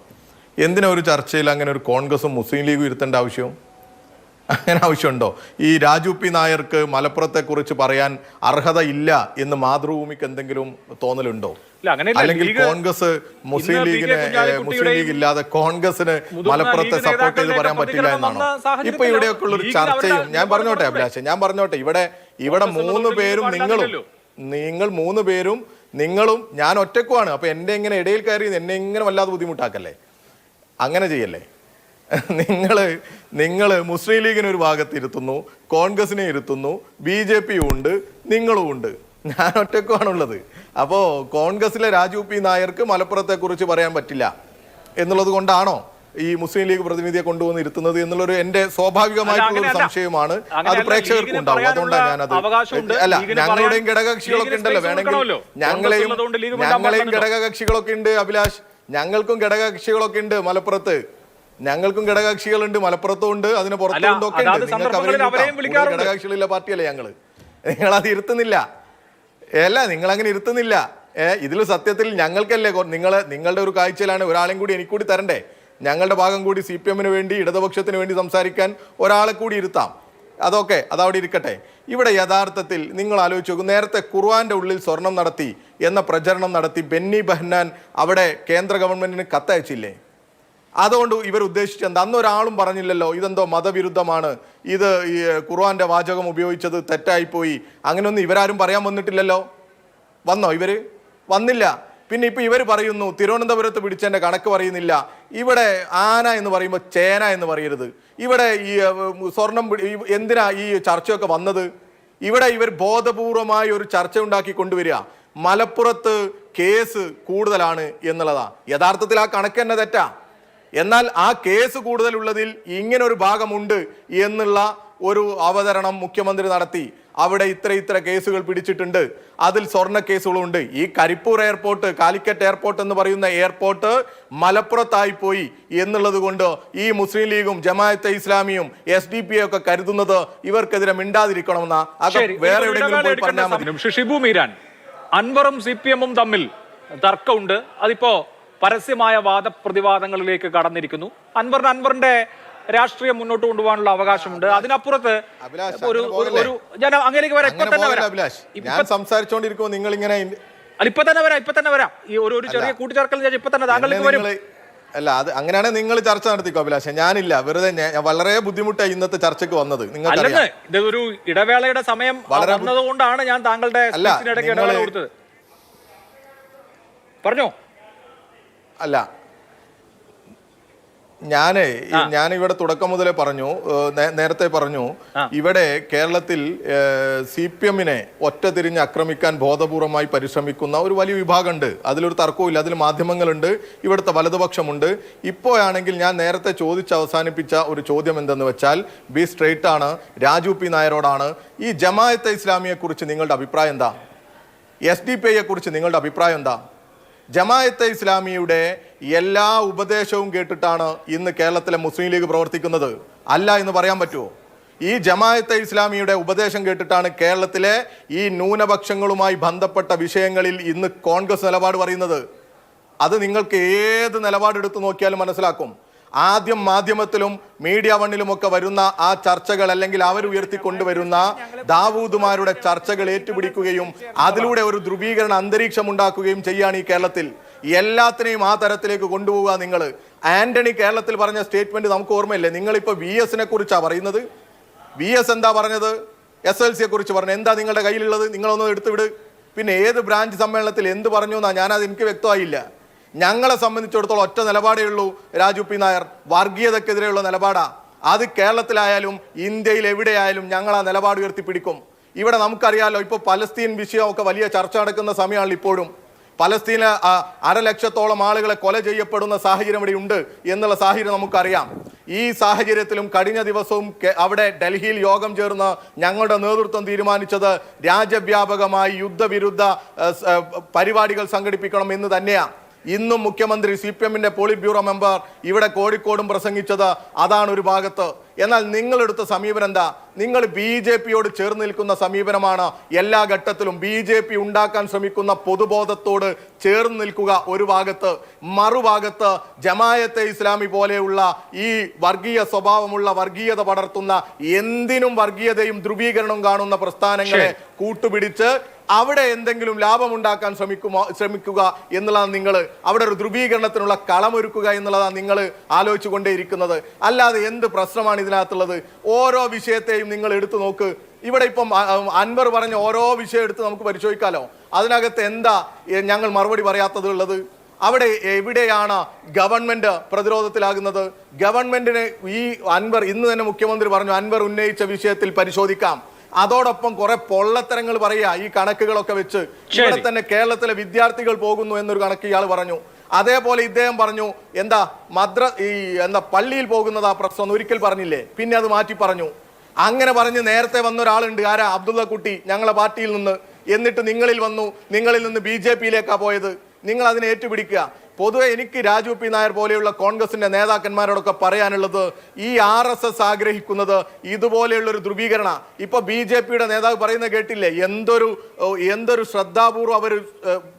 എന്തിനാ ഒരു ചർച്ചയിൽ അങ്ങനെ ഒരു കോൺഗ്രസും മുസ്ലിം ലീഗും ഇരുത്തേണ്ട ആവശ്യം? അങ്ങനെ ആവശ്യമുണ്ടോ? ഈ രാജു പി നായർക്ക് മലപ്പുറത്തെക്കുറിച്ച് പറയാൻ അർഹത ഇല്ല എന്ന് മാതൃഭൂമിക്ക് എന്തെങ്കിലും തോന്നലുണ്ടോ? അല്ലെങ്കിൽ കോൺഗ്രസ് മുസ്ലിം ലീഗ് ഇല്ലാതെ കോൺഗ്രസിന് മലപ്പുറത്തെ സപ്പോർട്ട് ചെയ്ത് പറയാൻ പറ്റില്ല എന്നാണോ? ഇപ്പൊ ഇവിടെയൊക്കെ ഉള്ള ഒരു ചർച്ചയും ഞാൻ പറഞ്ഞോട്ടെ അഭിലാഷ്, ഇവിടെ 3 പേരും നിങ്ങൾ 3 പേരും നിങ്ങളും ഞാൻ ഒറ്റക്കുമാണ്. അപ്പൊ എന്റെ ഇങ്ങനെ ഇടയിൽ കയറി എന്നെ ഇങ്ങനെ വല്ലാതെ ബുദ്ധിമുട്ടാക്കല്ലേ, അങ്ങനെ ചെയ്യല്ലേ. നിങ്ങൾ മുസ്ലിം ലീഗിനെ ഒരു ഭാഗത്ത് ഇരുത്തുന്നു, കോൺഗ്രസിനെ ഇരുത്തുന്നു, BJP ഉണ്ട്, നിങ്ങളും ഉണ്ട്, ഞാൻ ഒറ്റക്കുമാണുള്ളത്. അപ്പോൾ കോൺഗ്രസിലെ രാജു പി നായർക്ക് മലപ്പുറത്തെ കുറിച്ച് പറയാൻ പറ്റില്ല എന്നുള്ളത് കൊണ്ടാണോ ഈ മുസ്ലിം ലീഗ് പ്രതിനിധിയെ കൊണ്ടുവന്ന് ഇരുത്തുന്നത് എന്നുള്ളൊരു എന്റെ സ്വാഭാവികമായിട്ടുള്ള ഒരു സംശയമാണ്. അത് പ്രേക്ഷകർക്ക് ഉണ്ടാവും. അതുകൊണ്ടാണ് ഞാനത് അല്ല, ഞങ്ങളുടെയും ഘടകകക്ഷികളൊക്കെ ഉണ്ടല്ലോ, വേണമെങ്കിൽ ഞങ്ങളെയും ഘടകകക്ഷികളൊക്കെ ഉണ്ട് അഭിലാഷ്, ഞങ്ങൾക്കും ഘടകകക്ഷികളൊക്കെ ഉണ്ട് മലപ്പുറത്ത്, ഞങ്ങൾക്കും ഘടകകക്ഷികളുണ്ട് മലപ്പുറത്തും ഉണ്ട്, അതിന് പുറത്തുണ്ട് ഒക്കെ ഉണ്ട്. നിങ്ങൾക്ക് ഘടകകക്ഷികളില്ല പാർട്ടിയല്ലേ ഞങ്ങള്, നിങ്ങളത് ഇരുത്തുന്നില്ല. നിങ്ങൾ അങ്ങനെ ഇരുത്തുന്നില്ല. ഇതിൽ സത്യത്തിൽ ഞങ്ങൾക്കല്ലേ നിങ്ങളുടെ ഒരു കാഴ്ചയിലാണ് ഒരാളെയും കൂടി എനിക്ക് കൂടി തരണ്ടേ? ഞങ്ങളുടെ ഭാഗം കൂടി CPM-ന് വേണ്ടി ഇടതുപക്ഷത്തിന് വേണ്ടി സംസാരിക്കാൻ ഒരാളെ കൂടി ഇരുത്താം. അതൊക്കെ അതവിടെ ഇരിക്കട്ടെ. ഇവിടെ യഥാർത്ഥത്തിൽ നിങ്ങൾ ആലോചിച്ച് നോക്കും, നേരത്തെ ഖുർആന്റെ ഉള്ളിൽ സ്വർണം നടത്തി എന്ന പ്രചരണം നടത്തി ബെന്നി ബെഹ്നാൻ അവിടെ കേന്ദ്ര ഗവൺമെന്റിന് കത്തയച്ചില്ലേ? അതുകൊണ്ട് ഇവർ ഉദ്ദേശിച്ചത് എന്താ? അന്നൊരാളും പറഞ്ഞില്ലല്ലോ ഇതെന്തോ മതവിരുദ്ധമാണ്, ഇത് ഈ ഖുർആന്റെ വാചകം ഉപയോഗിച്ചത് തെറ്റായിപ്പോയി, അങ്ങനെയൊന്നും ഇവരാരും പറയാൻ വന്നിട്ടില്ലല്ലോ. വന്നോ? ഇവര് വന്നില്ല. പിന്നെ ഇപ്പൊ ഇവർ പറയുന്നു തിരുവനന്തപുരത്ത് പിടിച്ചതിന്റെ കണക്ക് പറയുന്നില്ല. ഇവിടെ ആന എന്ന് പറയുമ്പോൾ ചേന എന്ന് പറയരുത്. ഇവിടെ ഈ സ്വർണം എന്തിനാ ഈ ചർച്ചയൊക്കെ വന്നത്? ഇവിടെ ഇവർ ബോധപൂർവമായി ഒരു ചർച്ച ഉണ്ടാക്കി കൊണ്ടുവരിക. മലപ്പുറത്ത് കേസ് കൂടുതലാണ് എന്നുള്ളതാ. യഥാർത്ഥത്തിൽ ആ കണക്ക് തന്നെ തെറ്റാ. എന്നാൽ ആ കേസ് കൂടുതലുള്ളതിൽ ഇങ്ങനെ ഒരു ഭാഗമുണ്ട് എന്നുള്ള ഒരു അവതരണം മുഖ്യമന്ത്രി നടത്തി. അവിടെ ഇത്ര കേസുകൾ പിടിച്ചിട്ടുണ്ട്, അതിൽ സ്വർണ്ണ കേസുകളുണ്ട്. ഈ കരിപ്പൂർ എയർപോർട്ട്, കാലിക്കറ്റ് എയർപോർട്ട് എന്ന് പറയുന്ന എയർപോർട്ട് മലപ്പുറത്തായി പോയി എന്നുള്ളത് കൊണ്ട് ഈ മുസ്ലിം ലീഗും ജമാഅത്തെ ഇസ്ലാമിയും SDP ഒക്കെ കരുതുന്നത് ഇവർക്കെതിരെ മിണ്ടാതിരിക്കണമെന്നാ. വേറെ എവിടെയെങ്കിലും പോയി പറഞ്ഞാൽ മതി. ഷിബു മീരാൻ, അൻവറും CPM-ഉം തമ്മിൽ തർക്കമുണ്ട്. അതിപ്പോ പരസ്യമായ വാദപ്രതിവാദങ്ങളിലേക്ക് കടന്നിരിക്കുന്നു. അൻവറിന്റെ രാഷ്ട്രീയം മുന്നോട്ട് കൊണ്ടുപോകാനുള്ള അവകാശമുണ്ട്. അതിനപ്പുറത്ത് ഞാൻ അങ്ങനെയൊക്കെ വരാം. ഞാൻ സംസാരിച്ചോണ്ടിരിക്കുമ്പോൾ നിങ്ങൾ ഇങ്ങനെ ഇപ്പൊ തന്നെ വരാം. ഈ ഒരു ചെറിയ കൂട്ടിച്ചേർക്കൽ ഇപ്പൊ തന്നെ താങ്കളിലേക്ക് വരും. അല്ല, അത് അങ്ങനെയാണെങ്കിൽ നിങ്ങൾ ചർച്ച നടത്തിക്കോ അഭിലാഷ്. ഞാനില്ല, വെറുതെ വളരെ ബുദ്ധിമുട്ടായി ഇന്നത്തെ ചർച്ചയ്ക്ക് വന്നത്. നിങ്ങൾക്ക് ഇതൊരു ഇടവേളയുടെ സമയം വന്നതുകൊണ്ടാണ് ഞാൻ താങ്കളുടെ ഇടവേള കൊടുത്തത്. പറഞ്ഞോ. അല്ല, ഞാൻ ഇവിടെ തുടക്കം മുതലേ പറഞ്ഞു, നേരത്തെ പറഞ്ഞു, ഇവിടെ കേരളത്തിൽ CPM-നെ ഒറ്റ തിരിഞ്ഞ് ആക്രമിക്കാൻ ബോധപൂർവമായി പരിശ്രമിക്കുന്ന ഒരു വലിയ വിഭാഗമുണ്ട്. അതിലൊരു തർക്കവുമില്ല. അതിൽ മാധ്യമങ്ങളുണ്ട്, ഇവിടുത്തെ വലതുപക്ഷമുണ്ട്. ഇപ്പോഴാണെങ്കിൽ ഞാൻ നേരത്തെ അവസാനിപ്പിച്ച ഒരു ചോദ്യം എന്തെന്ന് വെച്ചാൽ, ബി സ്ട്രെയിറ്റ് ആണ്, രാജു പി നായരോടാണ്. ഈ ജമാഅത്തെ ഇസ്ലാമിയെ കുറിച്ച് നിങ്ങളുടെ അഭിപ്രായം എന്താ? SDPIയെ കുറിച്ച് നിങ്ങളുടെ അഭിപ്രായം എന്താ? ജമാഅത്തെ ഇസ്ലാമിയുടെ എല്ലാ ഉപദേശവും കേട്ടിട്ടാണ് ഇന്ന് കേരളത്തിലെ മുസ്ലിം ലീഗ് പ്രവർത്തിക്കുന്നത്, അല്ല എന്ന് പറയാൻ പറ്റുമോ? ഈ ജമാഅത്തെ ഇസ്ലാമിയുടെ ഉപദേശം കേട്ടിട്ടാണ് കേരളത്തിലെ ഈ ന്യൂനപക്ഷങ്ങളുമായി ബന്ധപ്പെട്ട വിഷയങ്ങളിൽ ഇന്ന് കോൺഗ്രസ് നിലപാട് പറയുന്നത്. അത് നിങ്ങൾക്ക് ഏത് നിലപാടെടുത്ത് നോക്കിയാലും മനസ്സിലാക്കും. ആദ്യം മാധ്യമത്തിലും മീഡിയ വണ്ണിലുമൊക്കെ വരുന്ന ആ ചർച്ചകൾ, അല്ലെങ്കിൽ അവർ ഉയർത്തിക്കൊണ്ടുവരുന്ന ദാവൂദുമാരുടെ ചർച്ചകൾ ഏറ്റുപിടിക്കുകയും അതിലൂടെ ഒരു ധ്രുവീകരണ അന്തരീക്ഷം ഉണ്ടാക്കുകയും ചെയ്യാണ് ഈ കേരളത്തിൽ. എല്ലാത്തിനെയും ആ തരത്തിലേക്ക് കൊണ്ടുപോവുക നിങ്ങൾ. ആന്റണി കേരളത്തിൽ പറഞ്ഞ സ്റ്റേറ്റ്മെന്റ് നമുക്ക് ഓർമ്മയില്ലേ? നിങ്ങളിപ്പോൾ VS-നെ കുറിച്ചാണ് പറയുന്നത്. VS എന്താ പറഞ്ഞത്? SLC-യെ കുറിച്ച് പറഞ്ഞു. എന്താ നിങ്ങളുടെ കയ്യിലുള്ളത്? നിങ്ങളൊന്ന് എടുത്തുവിട്. പിന്നെ ഏത് ബ്രാഞ്ച് സമ്മേളനത്തിൽ എന്ത് പറഞ്ഞു എന്നാ ഞാനത് എനിക്ക് വ്യക്തമായില്ല. ഞങ്ങളെ സംബന്ധിച്ചിടത്തോളം ഒറ്റ നിലപാടേ ഉള്ളൂ രാജു പി നായർ, വർഗീയതക്കെതിരെയുള്ള നിലപാടാ. അത് കേരളത്തിലായാലും ഇന്ത്യയിൽ എവിടെയായാലും ഞങ്ങൾ ആ നിലപാട് ഉയർത്തിപ്പിടിക്കും. ഇവിടെ നമുക്കറിയാലോ, ഇപ്പോൾ പലസ്തീൻ വിഷയമൊക്കെ വലിയ ചർച്ച നടക്കുന്ന സമയമാണ്. ഇപ്പോഴും പലസ്തീന 1.5 ലക്ഷത്തോളം ആളുകളെ കൊല ചെയ്യപ്പെടുന്ന സാഹചര്യം ഇവിടെ ഉണ്ട് എന്നുള്ള സാഹചര്യം നമുക്കറിയാം. ഈ സാഹചര്യത്തിലും കഴിഞ്ഞ ദിവസവും അവിടെ ഡൽഹിയിൽ യോഗം ചേർന്ന് ഞങ്ങളുടെ നേതൃത്വം തീരുമാനിച്ചത് രാജ്യവ്യാപകമായി യുദ്ധവിരുദ്ധ പരിപാടികൾ സംഘടിപ്പിക്കണം എന്ന് തന്നെയാണ്. ഇന്നും മുഖ്യമന്ത്രി CPM-ന്റെ പോളിറ്റ് ബ്യൂറോ മെമ്പർ ഇവിടെ കോഴിക്കോടും പ്രസംഗിച്ചത് അതാണ് ഒരു ഭാഗത്ത്. എന്നാൽ നിങ്ങളെടുത്ത സമീപനം എന്താ? നിങ്ങൾ BJP-യോട് ചേർന്ന് നിൽക്കുന്ന സമീപനമാണ്. എല്ലാ ഘട്ടത്തിലും BJP ഉണ്ടാക്കാൻ ശ്രമിക്കുന്ന പൊതുബോധത്തോട് ചേർന്ന് നിൽക്കുക ഒരു ഭാഗത്ത്, മറുഭാഗത്ത് ജമാഅത്തെ ഇസ്ലാമി പോലെയുള്ള ഈ വർഗീയ സ്വഭാവമുള്ള, വർഗീയത പടർത്തുന്ന, എന്തിനും വർഗീയതയും ധ്രുവീകരണവും കാണുന്ന പ്രസ്ഥാനങ്ങളെ കൂട്ടുപിടിച്ച് അവിടെ എന്തെങ്കിലും ലാഭമുണ്ടാക്കാൻ ശ്രമിക്കുക എന്നുള്ളതാണ് നിങ്ങൾ. അവിടെ ഒരു ധ്രുവീകരണത്തിനുള്ള കളമൊരുക്കുക എന്നുള്ളതാണ് നിങ്ങൾ ആലോചിച്ചു കൊണ്ടേയിരിക്കുന്നത്. അല്ലാതെ എന്ത് പ്രശ്നമാണ് ഇതിനകത്തുള്ളത്? ഓരോ വിഷയത്തെയും നിങ്ങൾ എടുത്തു നോക്ക്. ഇവിടെ ഇപ്പം അൻവർ പറഞ്ഞ ഓരോ വിഷയം എടുത്ത് നമുക്ക് പരിശോധിക്കാലോ. അതിനകത്ത് എന്താ ഞങ്ങൾ മറുപടി പറയാത്തത് ഉള്ളത്? അവിടെ എവിടെയാണ് ഗവൺമെന്റ് പ്രതിരോധത്തിലാകുന്നത്? ഗവൺമെന്റിന് ഈ അൻവർ, ഇന്ന് തന്നെ മുഖ്യമന്ത്രി പറഞ്ഞു, അൻവർ ഉന്നയിച്ച വിഷയത്തിൽ പരിശോധിക്കാം. അതോടൊപ്പം കുറെ പൊള്ളത്തരങ്ങൾ പറയാ ഈ കണക്കുകളൊക്കെ വെച്ച്. ഇവിടെ തന്നെ കേരളത്തിലെ വിദ്യാർത്ഥികൾ പോകുന്നു എന്നൊരു കണക്ക് ഇയാൾ പറഞ്ഞു. അതേപോലെ ഇദ്ദേഹം പറഞ്ഞു എന്താ പള്ളിയിൽ പോകുന്നത് ആ പ്രശ്നം ഒരിക്കൽ പറഞ്ഞില്ലേ, പിന്നെ അത് മാറ്റി പറഞ്ഞു. അങ്ങനെ പറഞ്ഞ് നേരത്തെ വന്ന ഒരാളുണ്ട്, ആരാ? അബ്ദുള്ള കുട്ടി, ഞങ്ങളെ പാർട്ടിയിൽ നിന്ന്. എന്നിട്ട് നിങ്ങളിൽ നിന്ന് BJP-യിലേക്കാണ് പോയത്. നിങ്ങൾ അതിനെ ഏറ്റുപിടിക്കുക. പൊതുവെ എനിക്ക് രാജു പി നായർ പോലെയുള്ള കോൺഗ്രസിന്റെ നേതാക്കന്മാരോടൊക്കെ പറയാനുള്ളത്, ഈ RSS ആഗ്രഹിക്കുന്നത് ഇതുപോലെയുള്ളൊരു ധ്രുവീകരണ. ഇപ്പൊ BJP-യുടെ നേതാവ് പറയുന്നത് കേട്ടില്ലേ? എന്തൊരു ശ്രദ്ധാപൂർവ്വം അവർ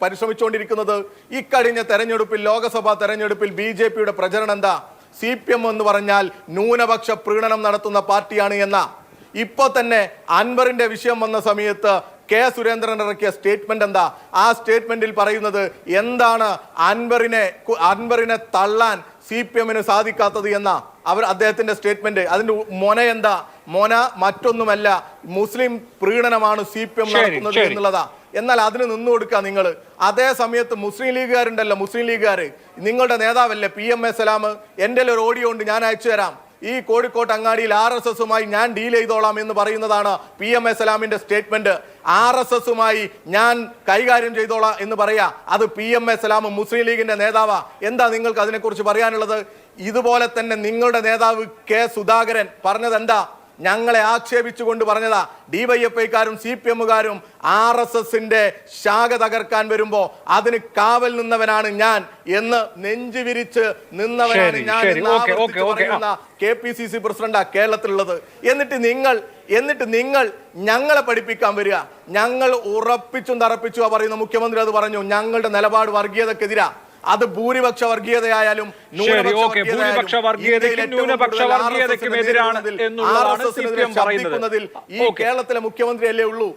പരിശ്രമിച്ചുകൊണ്ടിരിക്കുന്നത്. ഇക്കഴിഞ്ഞ തെരഞ്ഞെടുപ്പിൽ, ലോക്സഭാ തെരഞ്ഞെടുപ്പിൽ BJP-യുടെ പ്രചരണം എന്താ? CPM എന്ന് പറഞ്ഞാൽ ന്യൂനപക്ഷ പ്രീണനം നടത്തുന്ന പാർട്ടിയാണ് എന്ന. ഇപ്പൊ തന്നെ അൻവറിന്റെ വിഷയം വന്ന സമയത്ത് K. സുരേന്ദ്രൻ ഇറക്കിയ സ്റ്റേറ്റ്മെന്റ് എന്താ? ആ സ്റ്റേറ്റ്മെന്റിൽ പറയുന്നത് എന്താണ്? അൻവറിനെ തള്ളാൻ CPM-ന് സാധിക്കാത്തത് എന്ന അദ്ദേഹത്തിന്റെ സ്റ്റേറ്റ്മെന്റ്. അതിന്റെ മൊന എന്താ? മൊന മറ്റൊന്നുമല്ല, മുസ്ലിം പ്രീണനമാണ് CPM നടത്തുന്നത് എന്നുള്ളതാ. എന്നാൽ അതിന് നിന്നു കൊടുക്കുക നിങ്ങൾ. അതേ സമയത്ത് മുസ്ലിം ലീഗുകാരുണ്ടല്ലോ, മുസ്ലിം ലീഗുകാർ, നിങ്ങളുടെ നേതാവല്ലേ PMA സലാം? എൻ്റെ ഒരു ഓഡിയോ ഉണ്ട്, ഞാൻ അയച്ചു തരാം. ഈ കോഴിക്കോട്ട് അങ്ങാടിയിൽ RSS-മായി ഞാൻ ഡീൽ ചെയ്തോളാം എന്ന് പറയുന്നതാണ് PMA സലാമിന്റെ സ്റ്റേറ്റ്മെന്റ്. RSS-മായി ഞാൻ കൈകാര്യം ചെയ്തോളാം എന്ന് പറയാ. അത് PMA സലാം മുസ്ലിം ലീഗിന്റെ നേതാവാ. എന്താ നിങ്ങൾക്ക് അതിനെക്കുറിച്ച് പറയാനുള്ളത്? ഇതുപോലെ തന്നെ നിങ്ങളുടെ നേതാവ് K. സുധാകരൻ പറഞ്ഞത് എന്താ? ഞങ്ങളെ ആക്ഷേപിച്ചുകൊണ്ട് പറഞ്ഞതാ, DYFI-ക്കാരും CPM-കാരും RSS-ന്റെ ശാഖ തകർക്കാൻ വരുമ്പോ അതിന് കാവൽ നിന്നവനാണ് ഞാൻ എന്ന് നെഞ്ചുവിരിച്ച് നിന്നവനാണ് ഞാൻ എന്ന് പറയുന്ന KPCC പ്രസിഡന്റാ കേരളത്തിലുള്ളത്. എന്നിട്ട് നിങ്ങൾ ഞങ്ങളെ പഠിപ്പിക്കാൻ വരിക. ഞങ്ങൾ ഉറപ്പിച്ചും തറപ്പിച്ചു പറയുന്ന മുഖ്യമന്ത്രി അത് പറഞ്ഞു, ഞങ്ങളുടെ നിലപാട് വർഗീയതക്കെതിരാ. അത് ഭൂരിപക്ഷ വർഗീയതയായാലും ഭൂരിപക്ഷ വർഗീയതയ്ക്കും ന്യൂനപക്ഷ വർഗീയതയ്ക്കും എതിരാണ് എന്നുള്ളതാണ് CPM പറയുന്നത്. ഈ കേരളത്തിലെ മുഖ്യമന്ത്രി അല്ലേ ഉള്ളൂ?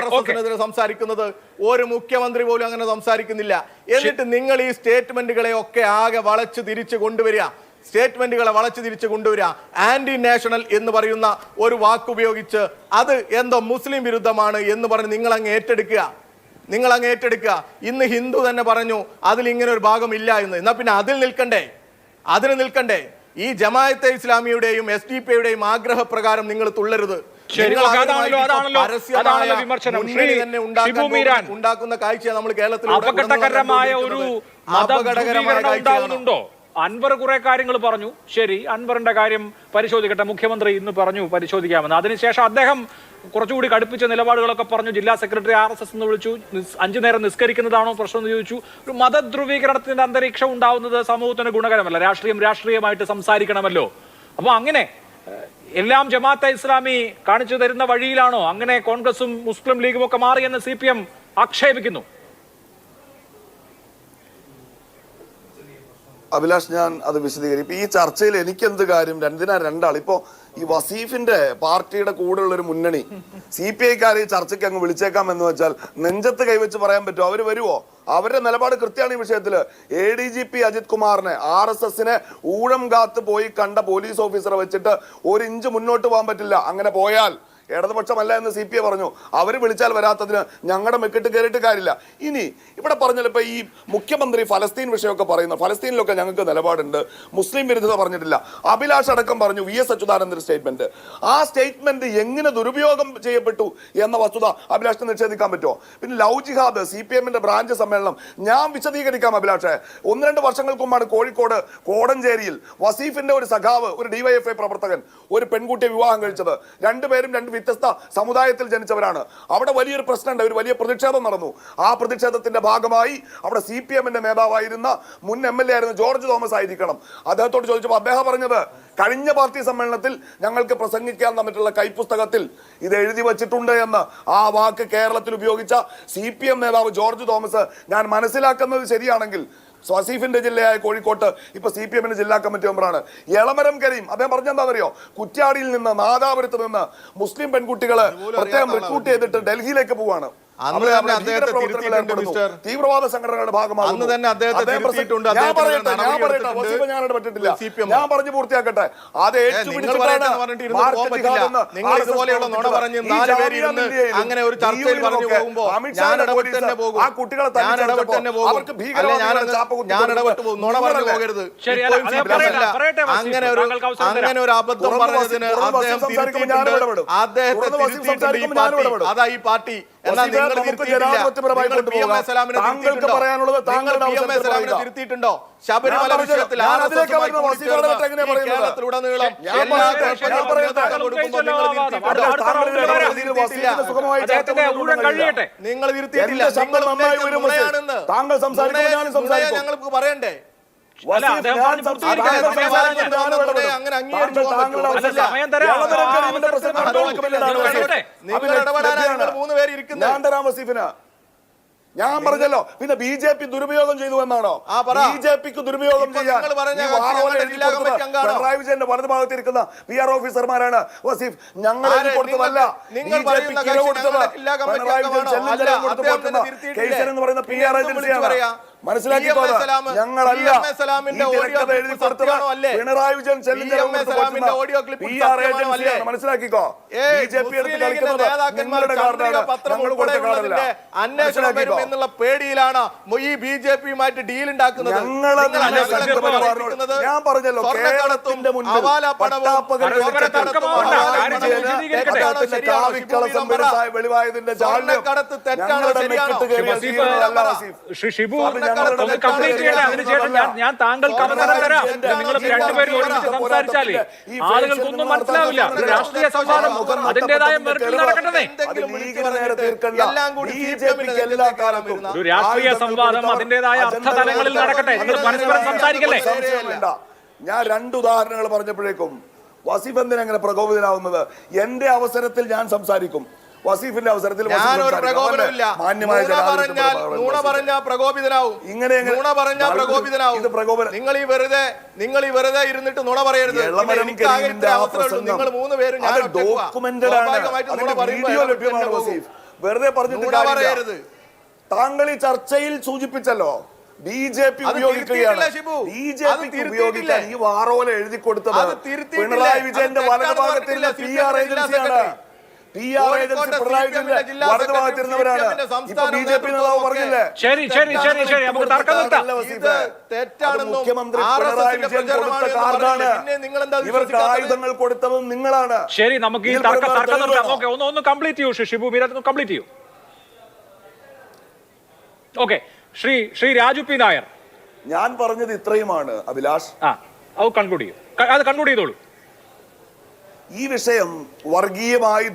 RSS-നെതിരെ സംസാരിക്കുന്നത് ഒരു മുഖ്യമന്ത്രി പോലും അങ്ങനെ സംസാരിക്കുന്നില്ല. എന്നിട്ട് നിങ്ങൾ ഈ സ്റ്റേറ്റ്മെന്റുകളെ ഒക്കെ ആകെ വളച്ചു തിരിച്ചു കൊണ്ടുവരിക. ആന്റി നാഷണൽ എന്ന് പറയുന്ന ഒരു വാക്കുപയോഗിച്ച് അത് എന്തോ മുസ്ലിം വിരുദ്ധമാണ് എന്ന് പറഞ്ഞ് നിങ്ങൾ അങ്ങ് ഏറ്റെടുക്കുക. നിങ്ങൾ അങ്ങ് ഏറ്റെടുക്കുക. ഇന്ന് ഹിന്ദു തന്നെ പറഞ്ഞു അതിൽ ഇങ്ങനെ ഒരു ഭാഗം ഇല്ല എന്ന്. എന്നാ പിന്നെ അതിൽ നിൽക്കണ്ടേ. ഈ ജമാഅത്തെ ഇസ്ലാമിയുടെയും SDP-യുടെയും ആഗ്രഹപ്രകാരം നിങ്ങൾ തുള്ളരുത്. ഉണ്ടാക്കുന്ന കാഴ്ച നമ്മൾ കേരളത്തിൽ അപകടകരമായ ഒരു ഉണ്ടാകുന്നുണ്ടോ? അൻവർ കുറെ കാര്യങ്ങൾ പറഞ്ഞു. ശരി, അൻവറിന്റെ കാര്യം പരിശോധിക്കട്ടെ. മുഖ്യമന്ത്രി ഇന്ന് പറഞ്ഞു പരിശോധിക്കാമെന്ന്. അതിനുശേഷം അദ്ദേഹം കുറച്ചുകൂടി കടുപ്പിച്ച നിലപാടുകളൊക്കെ പറഞ്ഞു. ജില്ലാ സെക്രട്ടറി RSS എന്ന് വിളിച്ചു. 5 നേരം നിസ്കരിക്കുന്നതാണോ പ്രശ്നം എന്ന് ചോദിച്ചു. ഒരു മതധ്രുവീകരണത്തിന്റെ അന്തരീക്ഷം ഉണ്ടാവുന്നത് സമൂഹത്തിന് ഗുണകരമല്ല. രാഷ്ട്രീയമായിട്ട് സംസാരിക്കണമല്ലോ. അപ്പൊ അങ്ങനെ എല്ലാം ജമാഅത്തെ ഇസ്ലാമി കാണിച്ചു തരുന്ന വഴിയിലാണോ അങ്ങനെ കോൺഗ്രസും മുസ്ലിം ലീഗും ഒക്കെ മാറിയെന്ന് CPM ആക്ഷേപിക്കുന്നു? അഭിലാഷ്, ഞാൻ അത് വിശദീകരിക്കും. ഈ ചർച്ചയിൽ എനിക്കെന്ത് കാര്യം? രണ്ടാൾ ഇപ്പോ ഈ വസീഫിന്റെ പാർട്ടിയുടെ കൂടെയുള്ള ഒരു മുന്നണി CPI-ക്കാരെ ഈ ചർച്ചയ്ക്ക് അങ്ങ് വിളിച്ചേക്കാം എന്ന് വെച്ചാൽ നെഞ്ചത്ത് കൈവച്ച് പറയാൻ പറ്റുമോ? അവര് വരുവോ? അവരുടെ നിലപാട് കൃത്യമാണ് ഈ വിഷയത്തില്. ADGP അജിത് കുമാറിനെ RSS-നെ ഊഴം കാത്ത് പോയി കണ്ട പോലീസ് ഓഫീസറെ വെച്ചിട്ട് 1 ഇഞ്ച് മുന്നോട്ട് പോകാൻ പറ്റില്ല. അങ്ങനെ പോയാൽ ഇടതുപക്ഷമല്ല എന്ന് CPI പറഞ്ഞു. അവർ വിളിച്ചാൽ വരാത്തതിന് ഞങ്ങളുടെ മെക്കിട്ട് കയറിയിട്ട് കാര്യമില്ല. ഇനി ഇവിടെ പറഞ്ഞാൽ ഇപ്പൊ ഈ മുഖ്യമന്ത്രി ഫലസ്തീൻ വിഷയമൊക്കെ പറയുന്നു. ഫലസ്തീനിലൊക്കെ ഞങ്ങൾക്ക് നിലപാടുണ്ട്, മുസ്ലിം വിരുദ്ധത പറഞ്ഞിട്ടില്ല. അഭിലാഷ് അടക്കം പറഞ്ഞു VS അച്യുതാനന്ദന്റെ സ്റ്റേറ്റ്മെന്റ്. ആ സ്റ്റേറ്റ്മെന്റ് എങ്ങനെ ദുരുപയോഗം ചെയ്യപ്പെട്ടു എന്ന വസ്തുത അഭിലാഷിന് നിഷേധിക്കാൻ പറ്റുമോ? പിന്നെ ലവ് ജിഹാദ് CPM-ന്റെ ബ്രാഞ്ച് സമ്മേളനം ഞാൻ വിശദീകരിക്കാം അഭിലാഷെ. 1-2 വർഷങ്ങൾക്ക് മുമ്പാണ് കോഴിക്കോട് കോടഞ്ചേരിയിൽ വസീഫിന്റെ ഒരു സഖാവ്, ഒരു DYFI പ്രവർത്തകൻ, ഒരു പെൺകുട്ടിയെ വിവാഹം കഴിച്ചത്. രണ്ടുപേരും 2 വ്യത്യസ്ത സമുദായത്തിൽ ജനിച്ചവരാണ്. അവിടെ വലിയൊരു പ്രശ്നമുണ്ട്, ഒരു വലിയ പ്രതിഷേധം നടന്നു. ആ പ്രതിഷേധത്തിന്റെ ഭാഗമായി അവിടെ CPM-ന്റെ നേതാവായിരുന്ന മുൻ MLA ആയിരുന്ന ജോർജ് തോമസ് ആയിരിക്കണം. അദ്ദേഹത്തോട് ചോദിച്ചപ്പോൾ അദ്ദേഹം പറഞ്ഞത് കഴിഞ്ഞ പാർട്ടി സമ്മേളനത്തിൽ ഞങ്ങൾക്ക് പ്രസംഗിക്കാൻ തന്നിട്ടുള്ള കൈപ്പുസ്തകത്തിൽ ഇത് എഴുതി വച്ചിട്ടുണ്ട് എന്ന്. ആ വാക്ക് കേരളത്തിൽ ഉപയോഗിച്ച CPM നേതാവ് ജോർജ് തോമസ് ഞാൻ മനസ്സിലാക്കുന്നത് ശരിയാണെങ്കിൽ വസീഫിന്റെ ജില്ലയായ കോഴിക്കോട്ട് ഇപ്പൊ CPM-ന്റെ ജില്ലാ കമ്മിറ്റി മെമ്പറാണ്. എളമരം കരീം അദ്ദേഹം പറഞ്ഞെന്താണെന്നറിയോ? കുറ്റ്യാടിയിൽ നിന്ന് നാദാപുരത്ത് നിന്ന് മുസ്ലിം പെൺകുട്ടികളെ പ്രത്യേകം റിക്രൂട്ട് ചെയ്തിട്ട് ഡൽഹിയിലേക്ക് പോവാണ്. തീവ്രവാദ സംഘടനകളുടെ ഭാഗമാകുന്നു. ഞാൻ പറഞ്ഞു പൂർത്തിയാക്കട്ടെ. അത് ആ കുട്ടികളെ അവർക്ക് അങ്ങനെ ഒരു അബദ്ധം പറഞ്ഞതിന് അതാ ഈ പാർട്ടി. തിരുത്തിയിട്ടുണ്ടോ? ശബരിമല വിഷയത്തിൽ നിങ്ങൾ തിരുത്തിയിട്ടില്ല. ഞങ്ങൾക്ക് പറയണ്ടേ? ഞാൻ പറഞ്ഞല്ലോ. പിന്നെ BJP ദുരുപയോഗം ചെയ്തു എന്നാണോ? BJPക്ക് ദുരുപയോഗം ചെയ്യാൻ പിണറായി വിജയന്റെ വലതു ഭാഗത്തിരിക്കുന്ന PR ഓഫീസർമാരാണ് വസീഫ്. ഞങ്ങൾ കൊടുത്തതല്ല. പിണറായി വിജയൻ എന്ന് പറയുന്ന PR ഏജൻസിയാണ്. മനസ്സിലാക്കിക്കോളൂ. ഞങ്ങളല്ല പിണറായി വിജയൻ മനസ്സിലാക്കിക്കോ. BJP എടുത്ത് കളിക്കുന്നത് നിങ്ങളുടെ കാർഡാണ്, ഞങ്ങൾ കൊടുത്ത കാർഡല്ല. എന്നുള്ള പേടിയിലാണ് ഈ BJP-യുമായിട്ട് ഡീൽ ഉണ്ടാക്കുന്നത്. ഞാൻ പറഞ്ഞല്ലോ, കേരളത്തിന്റെ മുന്നിൽ വെളിവായതിന്റെ ഞാൻ താങ്കൾക്ക് അവസരം തരാം. നിങ്ങൾ രണ്ടുപേരും ഒരുമിച്ച് സംസാരിച്ചാലേ ആളുകൾക്കൊന്നും മനസ്സിലാവില്ല. രാഷ്ട്രീയ സംവാദം അതിന്റേതായ മെറിറ്റിൽ നടക്കട്ടെ. ഒരു രാഷ്ട്രീയ സംവാദം അതിന്റേതായ അർത്ഥതലങ്ങളിൽ നടക്കട്ടെ. നിങ്ങൾ പരസ്പരം സംസാരിക്കല്ലേ? ഞാൻ 2 ഉദാഹരണങ്ങൾ പറഞ്ഞപ്പോഴേക്കും വസീഫ് എന്തിനാ അങ്ങനെ പ്രകോപിതനാവുന്നത്? എന്റെ അവസരത്തിൽ ഞാൻ സംസാരിക്കും, വസീഫിന്റെ അവസരത്തിൽ നിങ്ങൾ ഈ വെറുതെ ഇരുന്നിട്ട് നുണ പറയരുത്. വെറുതെ പറഞ്ഞിട്ട് താങ്കൾ ഈ ചർച്ചയിൽ സൂചിപ്പിച്ചല്ലോ BJP ഉപയോഗിക്കുകയാണ്. BJP ഉപയോഗിക്കാൻ ഈ വാറോല എഴുതി കൊടുത്തത് പിണറായി വിജയന്റെ വലതുഭാഗത്തിലുള്ള PR ഏജൻസിയാണ്. PR ഏജൻസി പിണറായി വിജയന്റെ വലതുഭാഗത്തിരുന്നവരാണ്. ഇപ്പൊ BJP നേതാവ് പറഞ്ഞില്ലേ? ശരി നമുക്ക് തർക്കം നിർത്താം. തെറ്റാണെന്നും മുഖ്യമന്ത്രി പിണറായി വിജയൻ കൊടുത്ത കാർഡാണ്. ഇവർക്ക് ആയുധങ്ങൾ കൊടുത്തതും നിങ്ങളാണ്. ശരി, നമുക്ക് ഈ തർക്കം നിർത്താം. ഓക്കെ, ഒന്ന് കംപ്ലീറ്റ് ചെയ്യൂ ഷിബു മീരാൻ, കംപ്ലീറ്റ് ചെയ്യൂ. ഓക്കെ, ശ്രീ രാജു പി നായർ, ഞാൻ പറഞ്ഞത് ഇത്രയുമാണ് അഭിലാഷ്. അത് കൺക്ലൂഡ് ചെയ്തോളൂ. ഈ വിഷയം വർഗീയമായി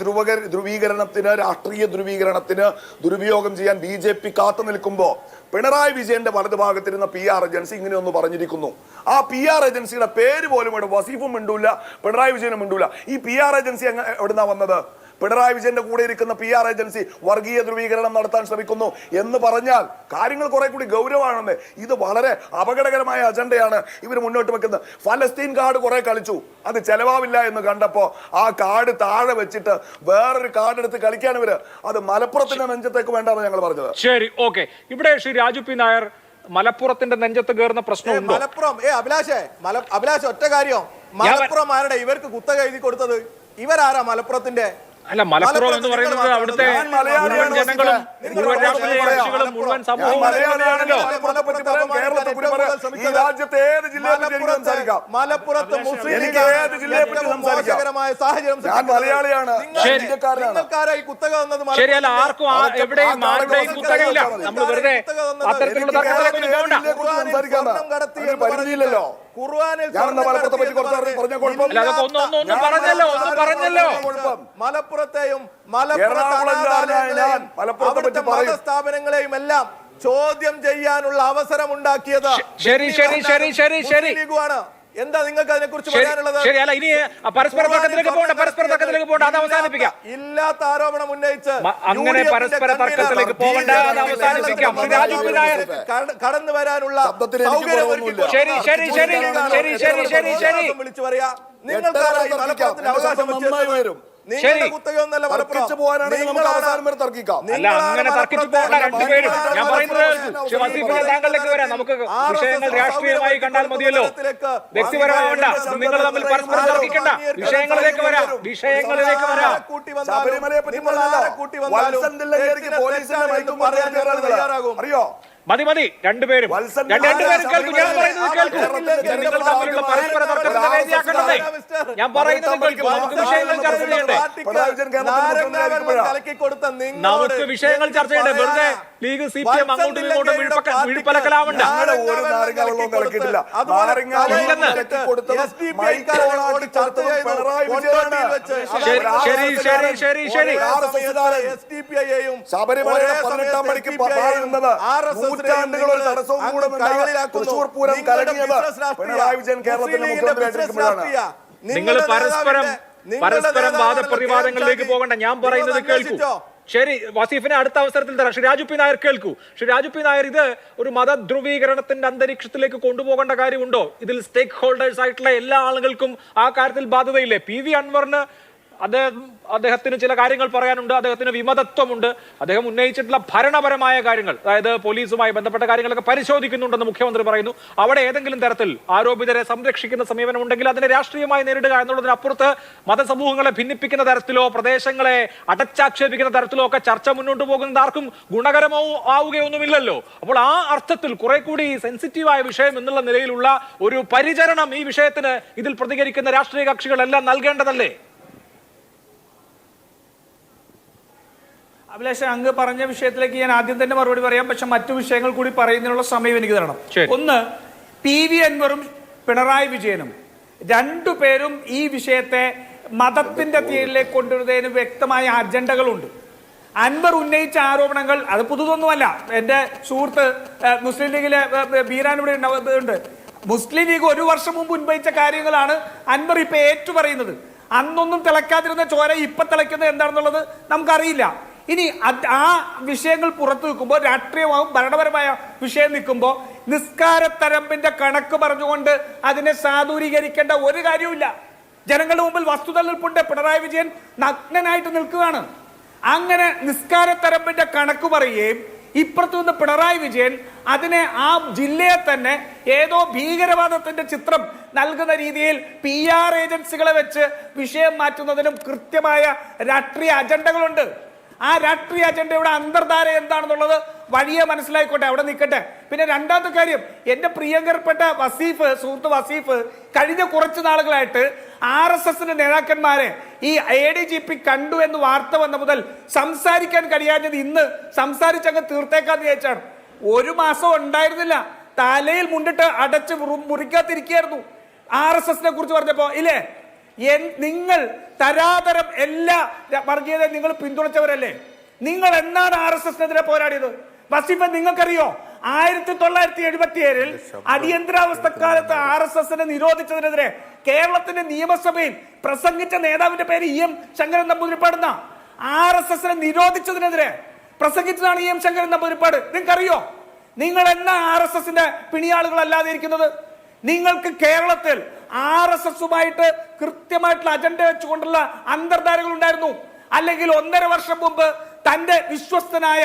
ധ്രുവീകരണത്തിന്, രാഷ്ട്രീയ ധ്രുവീകരണത്തിന് ദുരുപയോഗം ചെയ്യാൻ BJP കാത്തു നിൽക്കുമ്പോൾ പിണറായി വിജയന്റെ വലതുഭാഗത്തിരുന്ന PR ഏജൻസി ഇങ്ങനെയൊന്ന് പറഞ്ഞിരിക്കുന്നു. ആ PR ഏജൻസിയുടെ പേര് പോലും ഇവിടെ വസീഫും മിണ്ടൂല, പിണറായി വിജയനും മിണ്ടൂല. ഈ PR ഏജൻസി എവിടുന്നാ വന്നത്? പിണറായി വിജയന്റെ കൂടെ ഇരിക്കുന്ന PR ഏജൻസി വർഗീയ ധ്രുവീകരണം നടത്താൻ ശ്രമിക്കുന്നു എന്ന് പറഞ്ഞാൽ കാര്യങ്ങൾ കുറെ കൂടി ഗൗരവമാണെന്ന്. ഇത് വളരെ അപകടകരമായ അജണ്ടയാണ് ഇവർ മുന്നോട്ട് വെക്കുന്നത്. ഫലസ്തീൻ കാർഡ് കുറെ കളിച്ചു, അത് ചെലവാവില്ല എന്ന് കണ്ടപ്പോ ആ കാർഡ് താഴെ വെച്ചിട്ട് വേറൊരു കാർഡ് എടുത്ത് കളിക്കാണ് ഇവര്. അത് മലപ്പുറത്തിന്റെ നെഞ്ചത്തേക്ക് വേണ്ടാന്ന് ഞങ്ങൾ പറഞ്ഞത്. ശരി, ഓക്കെ. ഇവിടെ ശ്രീ രാജു പി നായർ, മലപ്പുറത്തിന്റെ നെഞ്ചത്ത് കയറുന്ന പ്രശ്നമുണ്ടോ? മലപ്പുറം അഭിലാഷ് ഒറ്റ കാര്യം, മലപ്പുറം ആരുടെ ഇവർക്ക് കുത്തക എഴുതി കൊടുത്തത്? ഇവരാരാ മലപ്പുറത്തിന്റെ? അല്ല, മലപ്പുറം എന്ന് പറയുന്നത് അവിടുത്തെ മുഴുവൻ ജനങ്ങളും മുഴുവൻ രാഷ്ട്രീയ കക്ഷികളും മുഴുവൻ സമൂഹവും മലപ്പുറത്ത് മുസ്ലിംകരമായ സാഹചര്യം. നിങ്ങൾക്കാരായി കുത്തക വന്നത്? ശരിയല്ല, ആർക്കും എവിടെയും ആരുടെയും കുത്തകയില്ല. നമ്മൾ വെറുതെ അത്തരത്തിലുള്ള തർക്കത്തിലേക്ക് പോകണ്ട. പരിധിയില്ലല്ലോ. മലപ്പുറത്തെയും മലപ്പുറത്തെ മതസ്ഥാപനങ്ങളെയും എല്ലാം ചോദ്യം ചെയ്യാനുള്ള അവസരം ഉണ്ടാക്കിയത് ലീഗാണ്. എന്താ നിങ്ങൾക്ക് അതിനെ കുറിച്ച് പറയാനുള്ളത്? ശരിയല്ല, ഇനി പരസ്പര തർക്കത്തിലേക്ക് പോകണ്ട, അത് അവസാനിപ്പിക്കാം. ഇല്ലാത്ത ആരോപണം ഉന്നയിച്ച് അങ്ങനെ പരസ്പര തർക്കത്തിലേക്ക് പോകണ്ട, അത് അവസാനിപ്പിക്കാം. കടന്നു വരാനുള്ള വിളിച്ചു പറയാ. നിങ്ങൾക്കാരായി മലപ്പുറത്തിന്റെ അവകാശം വരും. നിങ്ങളുടെ കുത്തകയൊന്നല്ല മലപ്പുറം. അങ്ങനെ തർക്കിച്ചു പോകണ്ട രണ്ടുപേരും. ഞാൻ പറയുന്നത് താങ്കളിലേക്ക് വരാം. നമുക്ക് വിഷയങ്ങൾ രാഷ്ട്രീയമായി കണ്ടാൽ മതിയല്ലോ, വ്യക്തിപരമാവണ്ട. നിങ്ങൾ തമ്മിൽ പരസ്പരം തർക്കിക്കണ്ട. വിഷയങ്ങളിലേക്ക് വരാം. അറിയോ? മതി രണ്ടുപേരും കേൾക്കൂ. ഞാൻ പറയുന്നത് കേൾക്കൂ. നിങ്ങൾ തമ്മിലുള്ള പരസ്പര തർക്കത്തിന്റെ വേദിയാക്കണ്ടേ? ഞാൻ പറയുന്നത് കേൾക്കൂ. നമുക്ക് വിഷയങ്ങൾ ചർച്ച ചെയ്യണ്ടേ? നമുക്ക് വിഷയങ്ങൾ ചർച്ച ചെയ്യണ്ടേ? വെറുതെ ലീഗ് CPM അങ്ങോട്ടും ഇങ്ങോട്ടും വിഴുപ്പലക്കലാവണ്ട. ശരി. ശബരിമലയുടെ 18-ാം പടിക്ക് പറയുന്നത് നൂറ്റാണ്ടുകളൊരു തടസ്സവും കൂടെ തൃശ്ശൂർ പൂരം കലങ്ങിയത് പിണറായി വിജയൻ കേരളത്തിന്റെ മുഖ്യമന്ത്രിയായിരിക്കുമ്പോഴാണ്. നിങ്ങൾ പരസ്പരം വാദപ്രതിവാദങ്ങളിലേക്ക് പോകണ്ട. ഞാൻ പറയുന്നത് കേൾക്കൂ. ശരി, വസീഫിനെ അടുത്ത അവസരത്തിൽ തരാം. ശ്രീ രാജു പി നായർ കേൾക്കൂ. ശ്രീ രാജു പി നായർ, ഇത് ഒരു മതധ്രുവീകരണത്തിന്റെ അന്തരീക്ഷത്തിലേക്ക് കൊണ്ടുപോകേണ്ട കാര്യമുണ്ടോ? ഇതിൽ സ്റ്റേക്ക് ഹോൾഡേഴ്സ് ആയിട്ടുള്ള എല്ലാ ആളുകൾക്കും ആ കാര്യത്തിൽ ബാധ്യതയില്ലേ? PV അൻവറിന് അദ്ദേഹത്തിന് ചില കാര്യങ്ങൾ പറയാനുണ്ട്. അദ്ദേഹത്തിന് വിമതത്വമുണ്ട്. അദ്ദേഹം ഉന്നയിച്ചിട്ടുള്ള ഭരണപരമായ കാര്യങ്ങൾ, അതായത് പോലീസുമായി ബന്ധപ്പെട്ട കാര്യങ്ങളൊക്കെ പരിശോധിക്കുന്നുണ്ടെന്ന് മുഖ്യമന്ത്രി പറയുന്നു. അവിടെ ഏതെങ്കിലും തരത്തിൽ ആരോപിതരെ സംരക്ഷിക്കുന്ന സമീപനം ഉണ്ടെങ്കിൽ അതിനെ രാഷ്ട്രീയമായി നേരിടുക എന്നുള്ളതിനപ്പുറത്ത് മതസമൂഹങ്ങളെ ഭിന്നിപ്പിക്കുന്ന തരത്തിലോ പ്രദേശങ്ങളെ അടച്ചാക്ഷേപിക്കുന്ന തരത്തിലോ ഒക്കെ ചർച്ച മുന്നോട്ട് പോകുന്നത് ആർക്കും ഗുണകരമോ ആവുകയൊന്നുമില്ലല്ലോ. അപ്പോൾ ആ അർത്ഥത്തിൽ കുറെ കൂടി സെൻസിറ്റീവായ വിഷയം എന്നുള്ള നിലയിലുള്ള ഒരു പരിചരണം ഈ വിഷയത്തിന് ഇതിൽ പ്രതികരിക്കുന്ന രാഷ്ട്രീയ കക്ഷികളെല്ലാം നൽകേണ്ടതല്ലേ? അഭിലാഷ്, അങ്ങ് പറഞ്ഞ വിഷയത്തിലേക്ക് ഞാൻ ആദ്യം തന്നെ മറുപടി പറയാം. പക്ഷെ മറ്റു വിഷയങ്ങൾ കൂടി പറയുന്നതിനുള്ള സമയം എനിക്ക് തരണം. ഒന്ന്, PV അൻവറും പിണറായി വിജയനും രണ്ടുപേരും ഈ വിഷയത്തെ മതത്തിന്റെ തീരിലേക്ക് കൊണ്ടുവരുന്നതിന് വ്യക്തമായ അജണ്ടകളുണ്ട്. അൻവർ ഉന്നയിച്ച ആരോപണങ്ങൾ അത് പുതുതൊന്നുമല്ല. എന്റെ സുഹൃത്ത് മുസ്ലിം ലീഗിലെ ബീരാൻ ഇവിടെ ഉണ്ട്. മുസ്ലിം ലീഗ് 1 വർഷം മുമ്പ് ഉന്നയിച്ച കാര്യങ്ങളാണ് അൻവർ ഇപ്പൊ ഏറ്റുപറയുന്നത്. അന്നൊന്നും തിളക്കാതിരുന്ന ചോര ഇപ്പൊ തിളയ്ക്കുന്നത് എന്താണെന്നുള്ളത് നമുക്കറിയില്ല. ഇനി ആ വിഷയങ്ങൾ പുറത്തു നിൽക്കുമ്പോൾ, രാഷ്ട്രീയമാവും ഭരണപരമായ വിഷയം നിൽക്കുമ്പോൾ നിസ്കാരത്തരമ്പിന്റെ കണക്ക് പറഞ്ഞുകൊണ്ട് അതിനെ സാധൂരീകരിക്കേണ്ട ഒരു കാര്യവുമില്ല. ജനങ്ങളുടെ മുമ്പിൽ വസ്തുത നിൽപ്പുണ്ട്. പിണറായി വിജയൻ നഗ്നനായിട്ട് നിൽക്കുകയാണ്. അങ്ങനെ നിസ്കാരത്തരമ്പിന്റെ കണക്ക് പറയുകയും ഇപ്പുറത്തു നിന്ന് പിണറായി വിജയൻ അതിനെ ആ ജില്ലയെ തന്നെ ഏതോ ഭീകരവാദത്തിന്റെ ചിത്രം നൽകുന്ന രീതിയിൽ PR ഏജൻസികളെ വെച്ച് വിഷയം മാറ്റുന്നതിനും കൃത്യമായ രാഷ്ട്രീയ അജണ്ടകളുണ്ട്. ആ രാഷ്ട്രീയ അജണ്ടയുടെ അന്തർധാര എന്താണെന്നുള്ളത് വഴിയെ മനസ്സിലായിക്കോട്ടെ, അവിടെ നിൽക്കട്ടെ. പിന്നെ രണ്ടാമത്തെ കാര്യം, എന്റെ പ്രിയങ്കരപ്പെട്ട സുഹൃത്ത് വസീഫ് കഴിഞ്ഞ കുറച്ച് നാളുകളായിട്ട് RSS നേതാക്കന്മാരെ ഈ ADGP കണ്ടു എന്ന് വാർത്ത വന്ന മുതൽ സംസാരിക്കാൻ കഴിയാഞ്ഞത് ഇന്ന് സംസാരിച്ചങ്ങ് തീർത്തേക്കാന്ന് വിചാരിച്ചാണ്. ഒരു മാസം ഉണ്ടായിരുന്നില്ല, തലയിൽ മുണ്ടിട്ട് അടച്ച് മുറിക്കാത്തിരിക്കുകയായിരുന്നു RSS കുറിച്ച് പറഞ്ഞപ്പോ. ഇല്ലേ, നിങ്ങൾ തരാതരം എല്ലാ വർഗീയതയും നിങ്ങൾ പിന്തുണച്ചവരല്ലേ? നിങ്ങൾ എന്നാണ് RSSനെതിരെ പോരാടിയത്? വസീഫ, നിങ്ങൾക്കറിയോ 1977 അടിയന്തരാവസ്ഥക്കാലത്ത് RSSനെ നിരോധിച്ചതിനെതിരെ കേരളത്തിന്റെ നിയമസഭയിൽ പ്രസംഗിച്ച നേതാവിന്റെ പേര് EM ശങ്കരൻ നമ്പൂതിരിപ്പാട്. RSSനെ നിരോധിച്ചതിനെതിരെ പ്രസംഗിച്ചതാണ് EM ശങ്കരൻ നമ്പൂതിരിപ്പാട്. നിങ്ങൾക്കറിയോ? നിങ്ങൾ എന്നാ RSSന്റെ പിണിയാളുകളല്ലാതെ ഇരിക്കുന്നത്? നിങ്ങൾക്ക് കേരളത്തിൽ RSSുമായിട്ട് കൃത്യമായിട്ടുള്ള അജണ്ട വെച്ചുകൊണ്ടുള്ള അന്തർധാരകൾ ഉണ്ടായിരുന്നു. അല്ലെങ്കിൽ 1.5 വർഷം മുമ്പ് തന്റെ വിശ്വസ്തനായ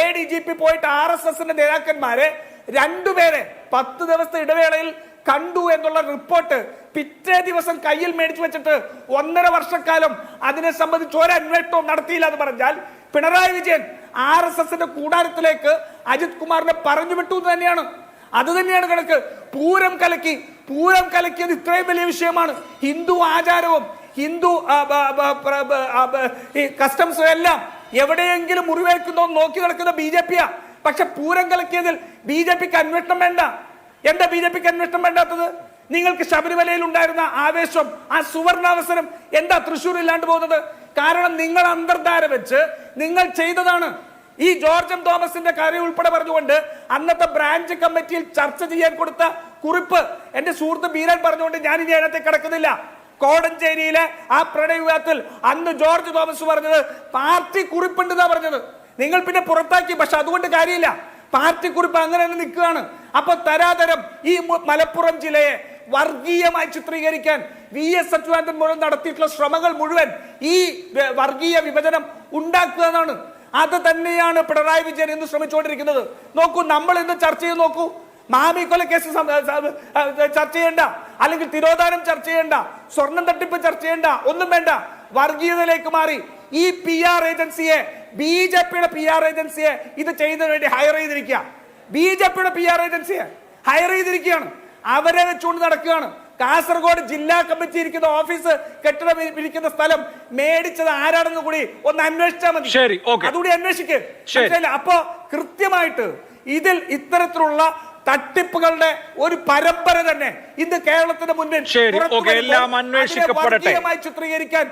ADGP പോയിട്ട് RSSന്റെ നേതാക്കന്മാരെ 2 പേരെ 10 ദിവസത്തെ ഇടവേളയിൽ കണ്ടു എന്നുള്ള റിപ്പോർട്ട് പിറ്റേ ദിവസം കയ്യിൽ മേടിച്ചു വെച്ചിട്ട് 1.5 വർഷക്കാലം അതിനെ സംബന്ധിച്ച് ഒരു അന്വേഷണവും നടത്തിയില്ല എന്ന് പറഞ്ഞാൽ പിണറായി വിജയൻ RSSന്റെ കൂടാരത്തിലേക്ക് അജിത് കുമാറിനെ പറഞ്ഞു വിട്ടു തന്നെയാണ്. അത് തന്നെയാണ് കണക്ക്. പൂരം കലക്കിയത് ഇത്രയും വലിയ വിഷയമാണ്. ഹിന്ദു ആചാരവും ഹിന്ദു കസ്റ്റംസും എല്ലാം എവിടെയെങ്കിലും മുറിവേൽക്കുന്നോ നോക്കി നടക്കുന്ന BJP-യാ. പക്ഷെ പൂരം കലക്കിയതിൽ BJP-ക്ക് അന്വേഷണം വേണ്ട. എന്താ BJP-ക്ക് അന്വേഷണം വേണ്ടാത്തത്? നിങ്ങൾക്ക് ശബരിമലയിൽ ഉണ്ടായിരുന്ന ആവേശം, ആ സുവർണാവസരം എന്താ തൃശ്ശൂർ ഇല്ലാണ്ട് പോകുന്നത്? കാരണം നിങ്ങൾ അന്തർധാര വെച്ച് നിങ്ങൾ ചെയ്തതാണ്. ഈ ജോർജ് M. തോമസിന്റെ കാര്യം ഉൾപ്പെടെ പറഞ്ഞുകൊണ്ട് അന്നത്തെ ബ്രാഞ്ച് കമ്മിറ്റിയിൽ ചർച്ച ചെയ്യാൻ കൊടുത്ത കുറിപ്പ് എന്റെ സുഹൃത്ത് ബീരൻ പറഞ്ഞുകൊണ്ട് ഞാൻ ഇനി അതിനകത്ത് കിടക്കുന്നില്ല. കോടഞ്ചേരിയിലെ ആ പ്രണയ വിവാദത്തിൽ അന്ന് ജോർജ് തോമസ് പറഞ്ഞത് പാർട്ടി കുറിപ്പുണ്ടെന്നാ പറഞ്ഞത്. നിങ്ങൾ പിന്നെ പുറത്താക്കി, പക്ഷെ അതുകൊണ്ട് കാര്യമില്ല. പാർട്ടി കുറിപ്പ് അങ്ങനെ തന്നെ നിൽക്കുകയാണ്. അപ്പൊ തരാതരം ഈ മലപ്പുറം ജില്ലയെ വർഗീയമായി ചിത്രീകരിക്കാൻ VS അച്യുതാനന്ദൻ മൂലം നടത്തിയിട്ടുള്ള ശ്രമങ്ങൾ മുഴുവൻ ഈ വർഗീയ വിഭജനം ഉണ്ടാക്കുക എന്നാണ്. അത് തന്നെയാണ് പിണറായി വിജയൻ ഇന്ന് ശ്രമിച്ചുകൊണ്ടിരിക്കുന്നത്. നോക്കൂ, നമ്മൾ ഇന്ന് ചർച്ച ചെയ്ത് നോക്കൂ. മാമിക്കൊല കേസ് ചർച്ച ചെയ്യണ്ട, അല്ലെങ്കിൽ തിരോധാനം ചർച്ച ചെയ്യണ്ട, സ്വർണം തട്ടിപ്പ് ചർച്ച ചെയ്യണ്ട, ഒന്നും വേണ്ട. വർഗീയതയിലേക്ക് മാറി ഈ PR ഏജൻസിയെ, BJP-യുടെ PR ഏജൻസിയെ ഇത് ചെയ്യുന്നതിന് വേണ്ടി ഹയർ ചെയ്തിരിക്കുക. BJP-യുടെ PR ഏജൻസിയെ ഹയർ ചെയ്തിരിക്കുകയാണ്. അവരെ വെച്ചുകൊണ്ട് നടക്കുകയാണ്. കാസർഗോഡ് ജില്ലാ കമ്മിറ്റി ഇരിക്കുന്ന ഓഫീസ്, കെട്ടിടം ഇരിക്കുന്ന സ്ഥലം മേടിച്ചത് ആരാണെന്ന് കൂടി ഒന്ന് അന്വേഷിച്ചാൽ മതി. അതുകൂടി അന്വേഷിക്ക്. അപ്പോ കൃത്യമായിട്ട് ഇതിൽ ഇത്തരത്തിലുള്ള തട്ടിപ്പുകളുടെ ഒരു പരമ്പര തന്നെ ഇന്ന് കേരളത്തിന്റെ മുന്നിൽ ചിത്രീകരിക്കാൻ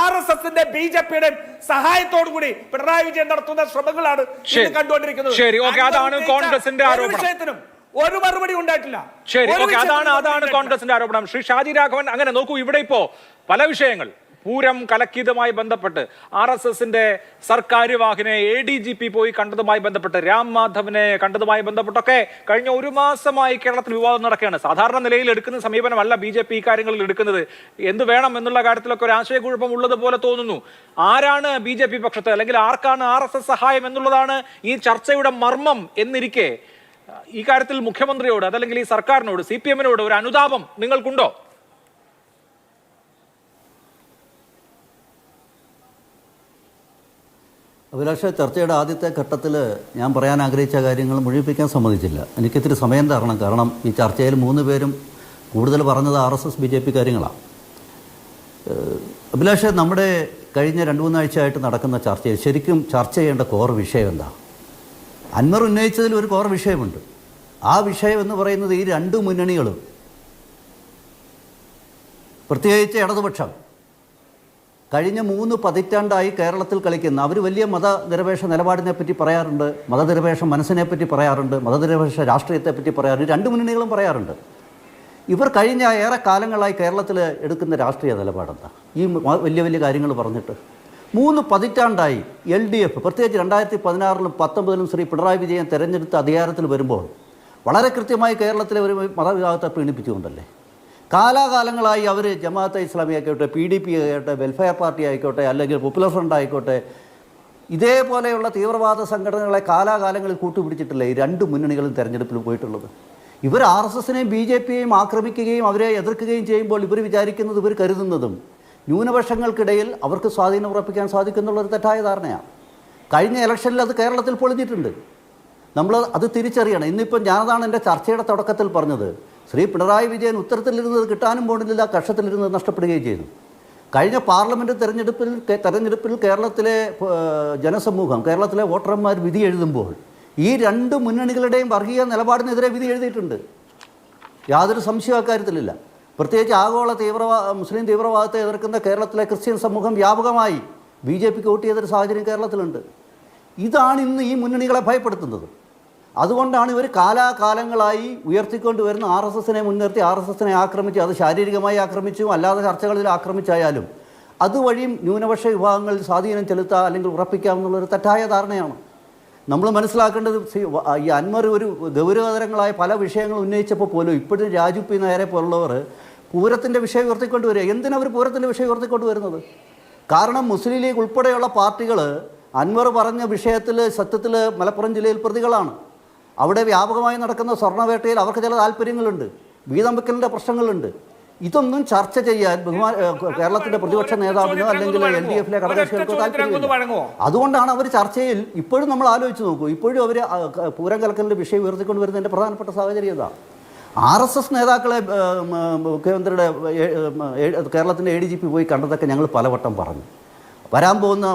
RSSന്റെ BJP-യുടെ സഹായത്തോടു കൂടി പിണറായി വിജയൻ നടത്തുന്ന ശ്രമങ്ങളാണ് കണ്ടുകൊണ്ടിരിക്കുന്നത്. വിഷയത്തിനും ഒരു മറുപടി ഉണ്ടായിട്ടില്ല. ശരി, അതാണ് കോൺഗ്രസിന്റെ ആരോപണം. ശ്രീ ഷാജി രാഘവൻ, അങ്ങനെ നോക്കൂ, ഇവിടെ ഇപ്പോ പല വിഷയങ്ങൾ പൂരം കലക്കിയതുമായി ബന്ധപ്പെട്ട് RSSന്റെ സർക്കാർ വാഹിനെ ADGP പോയി കണ്ടതുമായി ബന്ധപ്പെട്ട്, രാം മാധവനെ കണ്ടതുമായി ബന്ധപ്പെട്ടൊക്കെ കഴിഞ്ഞ 1 മാസമായി കേരളത്തിൽ വിവാദം നടക്കുകയാണ്. സാധാരണ നിലയിൽ എടുക്കുന്ന സമീപനമല്ല BJP ഈ കാര്യങ്ങളിൽ എടുക്കുന്നത്. എന്ത് വേണം എന്നുള്ള കാര്യത്തിലൊക്കെ ഒരു ആശയക്കുഴപ്പം ഉള്ളതുപോലെ തോന്നുന്നു. ആരാണ് BJP പക്ഷത്ത്, അല്ലെങ്കിൽ ആർക്കാണ് RSS സഹായം എന്നുള്ളതാണ് ഈ ചർച്ചയുടെ മർമ്മം എന്നിരിക്കെ ഈ കാര്യത്തിൽ മുഖ്യമന്ത്രിയോട്, അതല്ലെങ്കിൽ ഈ സർക്കാരിനോട്, CPM-നോട് ഒരു അനുതാപം നിങ്ങൾക്കുണ്ടോ? അഭിലാഷ, ചർച്ചയുടെ ആദ്യത്തെ ഘട്ടത്തിൽ ഞാൻ പറയാൻ ആഗ്രഹിച്ച കാര്യങ്ങൾ മുഴുവിപ്പിക്കാൻ സമ്മതിച്ചില്ല. എനിക്കിത്തിരി സമയം തരണം. കാരണം ഈ ചർച്ചയിൽ 3 പേരും കൂടുതൽ പറഞ്ഞത് RSS BJP കാര്യങ്ങളാണ്. അഭിലാഷ, നമ്മുടെ കഴിഞ്ഞ 2-3 ആഴ്ചയായിട്ട് നടക്കുന്ന ചർച്ചയിൽ ശരിക്കും ചർച്ച ചെയ്യേണ്ട കോർ വിഷയം എന്താ? അൻവർ ഉന്നയിച്ചതിൽ ഒരു കോർ വിഷയമുണ്ട്. ആ വിഷയം എന്ന് പറയുന്നത് ഈ 2 മുന്നണികളും, പ്രത്യേകിച്ച് ഇടതുപക്ഷം, കഴിഞ്ഞ 3 പതിറ്റാണ്ടായി കേരളത്തിൽ കളിക്കുന്ന, അവർ വലിയ മതനിരപേക്ഷ നിലപാടിനെ പറ്റി പറയാറുണ്ട്, മതനിരപേക്ഷ മനസ്സിനെ പറ്റി പറയാറുണ്ട്, മതനിരപേക്ഷ രാഷ്ട്രീയത്തെ പറ്റി പറയാറുണ്ട്. 2 മുന്നണികളും പറയാറുണ്ട്. ഇവർ കഴിഞ്ഞ ഏറെ കാലങ്ങളായി കേരളത്തിൽ എടുക്കുന്ന രാഷ്ട്രീയ നിലപാടെന്താ? ഈ വലിയ വലിയ കാര്യങ്ങൾ പറഞ്ഞിട്ട് 3 പതിറ്റാണ്ടായി LDF, പ്രത്യേകിച്ച് 2016-ലും 2019-ലും ശ്രീ പിണറായി വിജയൻ തെരഞ്ഞെടുത്ത് അധികാരത്തിൽ വരുമ്പോൾ വളരെ കൃത്യമായി കേരളത്തിലെ ഒരു മതവിഭാഗത്തെ പീഡിപ്പിച്ചുകൊണ്ടല്ലേ. കാലാകാലങ്ങളായി അവർ ജമാഅത്തെ ഇസ്ലാമി ആയിക്കോട്ടെ, PDP ആയിക്കോട്ടെ, വെൽഫെയർ പാർട്ടി ആയിക്കോട്ടെ, അല്ലെങ്കിൽ പോപ്പുലർ ഫ്രണ്ട് ആയിക്കോട്ടെ, ഇതേപോലെയുള്ള തീവ്രവാദ സംഘടനകളെ കാലാകാലങ്ങളിൽ കൂട്ടുപിടിച്ചിട്ടില്ല ഈ രണ്ട് മുന്നണികളും തെരഞ്ഞെടുപ്പിൽ പോയിട്ടുള്ളത്. ഇവർ RSSനെയും BJPയെയും ആക്രമിക്കുകയും അവരെ എതിർക്കുകയും ചെയ്യുമ്പോൾ ഇവർ വിചാരിക്കുന്നത്, ഇവർ കരുതുന്നതും ന്യൂനപക്ഷങ്ങൾക്കിടയിൽ അവർക്ക് സ്വാധീനം ഉറപ്പിക്കാൻ സാധിക്കുന്നുള്ളൊരു തെറ്റായ ധാരണയാണ്. കഴിഞ്ഞ ഇലക്ഷനിൽ അത് കേരളത്തിൽ പൊളിഞ്ഞിട്ടുണ്ട്. നമ്മൾ അത് തിരിച്ചറിയണം. ഇന്നിപ്പം ഞാനതാണ് എൻ്റെ ചർച്ചയുടെ തുടക്കത്തിൽ പറഞ്ഞത്. ശ്രീ പിണറായി വിജയൻ ഉത്തരത്തിലിരുന്നത് കിട്ടാനും പോകുന്നില്ല, കക്ഷത്തിലിരുന്നത് നഷ്ടപ്പെടുകയും ചെയ്തു. കഴിഞ്ഞ പാർലമെൻറ്റ് തെരഞ്ഞെടുപ്പിൽ കേരളത്തിലെ ജനസമൂഹം, കേരളത്തിലെ വോട്ടർമാർ വിധി എഴുതുമ്പോൾ ഈ രണ്ട് മുന്നണികളുടെയും വർഗീയ നിലപാടിനെതിരെ വിധി എഴുതിയിട്ടുണ്ട്. യാതൊരു സംശയവും അക്കാര്യത്തിലില്ല. പ്രത്യേകിച്ച് ആഗോള മുസ്ലിം തീവ്രവാദത്തെ എതിർക്കുന്ന കേരളത്തിലെ ക്രിസ്ത്യൻ സമൂഹം വ്യാപകമായി BJPക്ക് വോട്ട് ചെയ്തൊരു സാഹചര്യം കേരളത്തിലുണ്ട്. ഇതാണ് ഇന്ന് ഈ മുന്നണികളെ ഭയപ്പെടുത്തുന്നത്. അതുകൊണ്ടാണ് ഇവർ കാലാകാലങ്ങളായി ഉയർത്തിക്കൊണ്ട് വരുന്ന RSSനെ മുൻനിർത്തി RSSനെ ആക്രമിച്ച്, അത് ശാരീരികമായി ആക്രമിച്ചും അല്ലാതെ ചർച്ചകളിൽ ആക്രമിച്ചായാലും അതുവഴിയും ന്യൂനപക്ഷ വിഭാഗങ്ങളിൽ സ്വാധീനം ചെലുത്തുക അല്ലെങ്കിൽ ഉറപ്പിക്കാമെന്നുള്ളൊരു തെറ്റായ ധാരണയാണ്. നമ്മൾ മനസ്സിലാക്കേണ്ടത്, ഈ അൻവർ ഒരു ഗൗരവതരങ്ങളായ പല വിഷയങ്ങൾ ഉന്നയിച്ചപ്പോൾ പോലും ഇപ്പോഴും രാജു പി നായരെ പോലുള്ളവർ പൂരത്തിൻ്റെ വിഷയം ഉയർത്തിക്കൊണ്ട് വരിക. എന്തിനവർ പൂരത്തിൻ്റെ വിഷയം ഉയർത്തിക്കൊണ്ട് വരുന്നത്? കാരണം മുസ്ലിം ലീഗ് ഉൾപ്പെടെയുള്ള പാർട്ടികൾ അൻവർ പറഞ്ഞ വിഷയത്തിൽ സത്യത്തിൽ മലപ്പുറം ജില്ലയിൽ പ്രതികളാണ്. അവിടെ വ്യാപകമായി നടക്കുന്ന സ്വർണ്ണവേട്ടയിൽ അവർക്ക് ചില താല്പര്യങ്ങളുണ്ട്, വീതം വെക്കലിൻ്റെ പ്രശ്നങ്ങളുണ്ട്. ഇതൊന്നും ചർച്ച ചെയ്യാൻ കേരളത്തിൻ്റെ പ്രതിപക്ഷ നേതാവിനോ അല്ലെങ്കിൽ LDFലെ ഘടകകക്ഷികൾക്കോ താല്പര്യമില്ല. അതുകൊണ്ടാണ് അവർ ചർച്ചയിൽ ഇപ്പോഴും നമ്മൾ ആലോചിച്ച് നോക്കൂ, ഇപ്പോഴും അവർ പൂരം കലക്കലിൻ്റെ വിഷയം ഉയർത്തിക്കൊണ്ട് വരുന്നതിൻ്റെ പ്രധാനപ്പെട്ട സാഹചര്യം ഇതാണ്. RSS നേതാക്കളെ മുഖ്യമന്ത്രിയുടെ കേരളത്തിൻ്റെ ADGP പോയി കണ്ടതൊക്കെ ഞങ്ങൾ പലവട്ടം പറഞ്ഞു. വരാൻ പോകുന്ന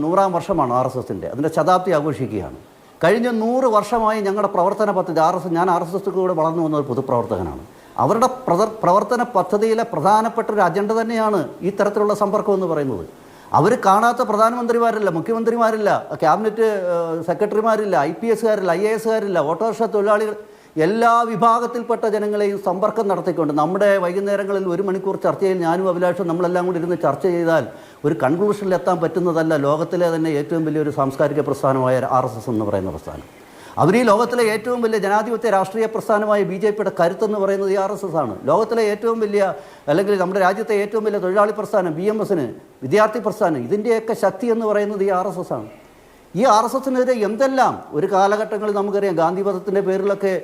100ാം വർഷമാണ് RSSൻ്റെ, അതിൻ്റെ ശതാബ്ദി ആഘോഷിക്കുകയാണ്. കഴിഞ്ഞ 100 വർഷമായി ഞങ്ങളുടെ പ്രവർത്തന പദ്ധതി ഞാൻ RSS കൂടെ വളർന്നു വന്ന ഒരു പൊതുപ്രവർത്തകനാണ്. അവരുടെ പ്രവർത്തന പദ്ധതിയിലെ പ്രധാനപ്പെട്ട ഒരു അജണ്ട തന്നെയാണ് ഈ തരത്തിലുള്ള സമ്പർക്കം എന്ന് പറയുന്നത്. അവർ കാണാത്ത പ്രധാനമന്ത്രിമാരില്ല, മുഖ്യമന്ത്രിമാരില്ല, ക്യാബിനറ്റ് സെക്രട്ടറിമാരില്ല, IPSകാരില്ല, IASകാരില്ല, ഓട്ടോറിക്ഷ തൊഴിലാളികൾ, എല്ലാ വിഭാഗത്തിൽപ്പെട്ട ജനങ്ങളെയും സമ്പർക്കം നടത്തിക്കൊണ്ട് നമ്മുടെ വൈകുന്നേരങ്ങളിൽ 1 മണിക്കൂർ ചർച്ചയിൽ ഞാനും അഭിലാഷും നമ്മളെല്ലാം കൂടി ഇരുന്ന് ചർച്ച ചെയ്താൽ ഒരു കൺക്ലൂഷനിൽ എത്താൻ പറ്റുന്നതല്ല ലോകത്തിലെ തന്നെ ഏറ്റവും വലിയൊരു സാംസ്കാരിക പ്രസ്ഥാനമായ RSS എന്ന് പറയുന്ന പ്രസ്ഥാനം. അവർ ഈ ലോകത്തിലെ ഏറ്റവും വലിയ ജനാധിപത്യ രാഷ്ട്രീയ പ്രസ്ഥാനമായ BJPയുടെ കരുത്തെന്ന് പറയുന്നത് ഈ RSS ആണ്. ലോകത്തിലെ ഏറ്റവും വലിയ, അല്ലെങ്കിൽ നമ്മുടെ രാജ്യത്തെ ഏറ്റവും വലിയ തൊഴിലാളി പ്രസ്ഥാനം BMSന്, വിദ്യാർത്ഥി പ്രസ്ഥാനം, ഇതിൻ്റെയൊക്കെ ശക്തി എന്ന് പറയുന്നത് ഈ RSS ആണ്. ഈ RSSനെതിരെ എന്തെല്ലാം ഒരു കാലഘട്ടങ്ങളിൽ നമുക്കറിയാം, ഗാന്ധിവധത്തിൻ്റെ പേരിലൊക്കെ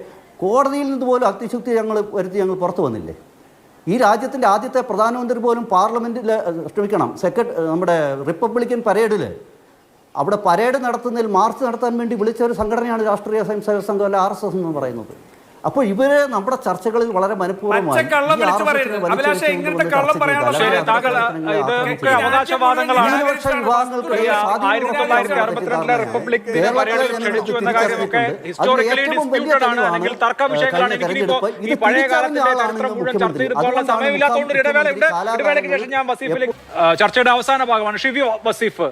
കോടതിയിൽ നിന്ന് പോലും അഗ്നിശുക്തി ഞങ്ങൾ പുറത്തു വന്നില്ലേ? ഈ രാജ്യത്തിൻ്റെ ആദ്യത്തെ പ്രധാനമന്ത്രി പോലും പാർലമെൻറ്റിൽ നമ്മുടെ റിപ്പബ്ലിക്കൻ പരേഡിൽ അവിടെ പരേഡ് നടത്തുന്നതിൽ മാർച്ച് നടത്താൻ വേണ്ടി വിളിച്ച ഒരു സംഘടനയാണ് രാഷ്ട്രീയ സ്വയംസേവക സംഘം അല്ല RSS എന്ന് പറയുന്നത്. അപ്പോൾ ഇവര് നമ്മുടെ ചർച്ചകളിൽ വളരെ മനഃപൂർവ്വമായി ചർച്ചയുടെ അവസാന ഭാഗമാണ്. ഷിവി വസീഫ്,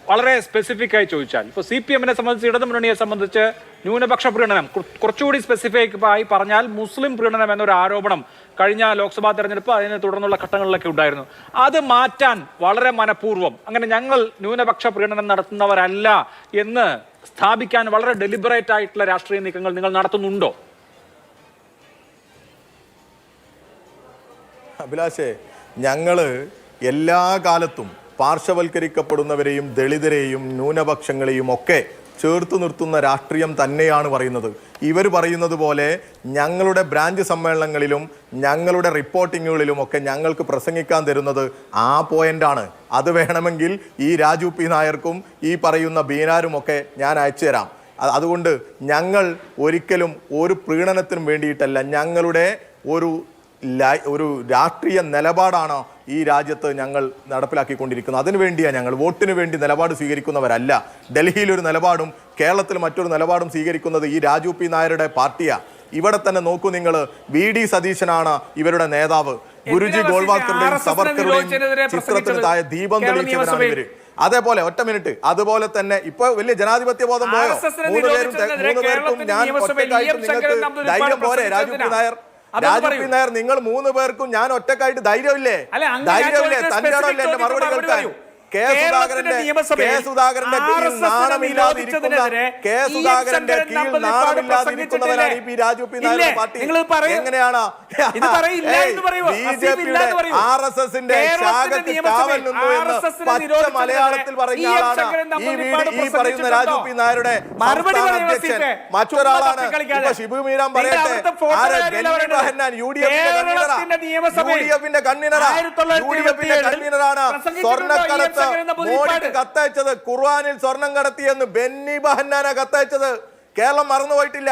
വളരെ സ്പെസിഫിക് ആയി ചോദിച്ചാൽ, ഇപ്പോൾ CPMനെ സംബന്ധിച്ച്, ഇടതുമുന്നണിയെ സംബന്ധിച്ച് ന്യൂനപക്ഷ പ്രീണനം, കുറച്ചുകൂടി സ്പെസിഫിക് ആയി പറഞ്ഞാൽ മുസ്ലിം പ്രീണനം എന്നൊരു ആരോപണം കഴിഞ്ഞ ലോക്സഭാ തെരഞ്ഞെടുപ്പ് അതിനെ തുടർന്നുള്ള ഘട്ടങ്ങളിലൊക്കെ ഉണ്ടായിരുന്നു. അത് മാറ്റാൻ വളരെ മനഃപൂർവ്വം, അങ്ങനെ ഞങ്ങൾ ന്യൂനപക്ഷ പ്രീണനം നടത്തുന്നവരല്ല എന്ന് സ്ഥാപിക്കാൻ വളരെ ഡെലിബറേറ്റ് ആയിട്ടുള്ള രാഷ്ട്രീയ നീക്കങ്ങൾ നിങ്ങൾ നടത്തുന്നുണ്ടോ? അഭിലാഷേ, ഞങ്ങള് എല്ലാ കാലത്തും പാർശ്വവൽക്കരിക്കപ്പെടുന്നവരെയും ദളിതരെയും ന്യൂനപക്ഷങ്ങളെയും ഒക്കെ ചേർത്ത് നിർത്തുന്ന രാഷ്ട്രീയം തന്നെയാണ് പറയുന്നത്. ഇവർ പറയുന്നത് പോലെ ഞങ്ങളുടെ ബ്രാഞ്ച് സമ്മേളനങ്ങളിലും ഞങ്ങളുടെ റിപ്പോർട്ടിങ്ങുകളിലും ഒക്കെ ഞങ്ങൾക്ക് പ്രസംഗിക്കാൻ തരുന്നത് ആ പോയിന്റാണ്. അത് വേണമെങ്കിൽ ഈ രാജു പി നായർക്കും ഈ പറയുന്ന ബീനാരുമൊക്കെ ഞാൻ അയച്ചു തരാം. അതുകൊണ്ട് ഞങ്ങൾ ഒരിക്കലും ഒരു പ്രീണനത്തിനും വേണ്ടിയിട്ടല്ല, ഞങ്ങളുടെ ഒരു രാഷ്ട്രീയ നിലപാടാണ് ഈ രാജ്യത്ത് ഞങ്ങൾ നടപ്പിലാക്കിക്കൊണ്ടിരിക്കുന്നത്. അതിനുവേണ്ടിയാണ് ഞങ്ങൾ, വോട്ടിന് വേണ്ടി നിലപാട് സ്വീകരിക്കുന്നവരല്ല. ഡൽഹിയിൽ ഒരു നിലപാടും കേരളത്തിൽ മറ്റൊരു നിലപാടും സ്വീകരിക്കുന്നത് ഈ രാജു പി നായരുടെ പാർട്ടിയാണ്. ഇവിടെ തന്നെ നോക്കൂ നിങ്ങൾ, VD സതീശനാണ് ഇവരുടെ നേതാവ്. ഗുരുജി ഗോൾവാൾക്കറുടെയും സവർക്കറുടെയും ചിത്രത്തിന് താഴെ ദീപം തെളിയിച്ചവരാണ് ഇവര്. അതേപോലെ ഒറ്റ മിനിറ്റ്, അതുപോലെ തന്നെ ഇപ്പൊ വലിയ ജനാധിപത്യ ബോധം പോയോ? 3 പേർക്കും ഞാൻ ഒറ്റക്കായിട്ട്, നിങ്ങൾക്ക് ധൈര്യം പോരെ? രാജു പി നായർ, നിങ്ങൾ 3 പേർക്കും ഞാൻ ഒറ്റക്കായിട്ട് ധൈര്യമില്ലേ? ധൈര്യമില്ലേ? തന്റെ എന്റെ മറുപടി കേൾക്കാൻ കേരളത്തിന്റെ നിയമസഭയിൽ RSS നിരോധിച്ചതിനെതിരെ നാണമില്ലാതിരിക്കുന്നവരാണ് ഈ പി രാജു പി നായരുടെ പാർട്ടി. എങ്ങനെയാണ് RSSന്റെ ശാഖയ്ക്ക് കാവൽ നിന്നു എന്ന് പച്ച മലയാളത്തിൽ പറഞ്ഞ ആളാണ് ഈ പറയുന്ന രാജു പി നായരുടെ സംസ്ഥാന അധ്യക്ഷൻ. മറ്റൊരാളാണ് ഇപ്പൊ ഷിബു മീരാൻ പറയട്ടെ, യുഡിഎഫിന്റെ കൺവീനറാണ് സ്വർണ്ണക്കടത്ത് മോഡിക്ക് കത്തയച്ചത്. ഖുർആനിൽ സ്വർണം കടത്തിയെന്ന് ബെന്നി ബഹന്നാന കത്തയച്ചത്. കേരളം മറന്നുപോയിട്ടില്ല.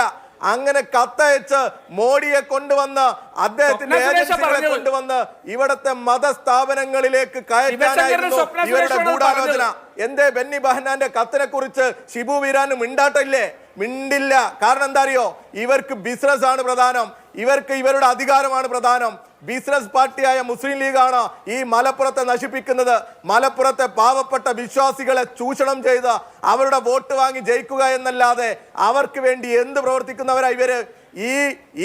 അങ്ങനെ കത്തയച്ച് മോഡിയെ കൊണ്ടുവന്ന് അദ്ദേഹത്തിന്റെ ഏജൻസികളെ കൊണ്ടുവന്ന് ഇവിടത്തെ മതസ്ഥാപനങ്ങളിലേക്ക് കയറ്റാനായിരുന്നു ഇവരുടെ ഗൂഢാലോചന. എന്തേ ബെന്നി ബഹന്നാന്റെ കത്തിനെ കുറിച്ച് ഷിബു വീരാന് മിണ്ടാട്ടില്ലേ? മിണ്ടില്ല. കാരണം എന്താ അറിയോ? ഇവർക്ക് ബിസിനസ് ആണ് പ്രധാനം, ഇവർക്ക് ഇവരുടെ അധികാരമാണ് പ്രധാനം. ബിസിനസ് പാർട്ടിയായ മുസ്ലിം ലീഗാണ് ഈ മലപ്പുറത്തെ നശിപ്പിക്കുന്നത്. മലപ്പുറത്തെ പാവപ്പെട്ട വിശ്വാസികളെ ചൂഷണം ചെയ്ത് അവരുടെ വോട്ട് വാങ്ങി ജയിക്കുക എന്നല്ലാതെ അവർക്ക് വേണ്ടി എന്ത് പ്രവർത്തിക്കുന്നവരാ ഇവര്?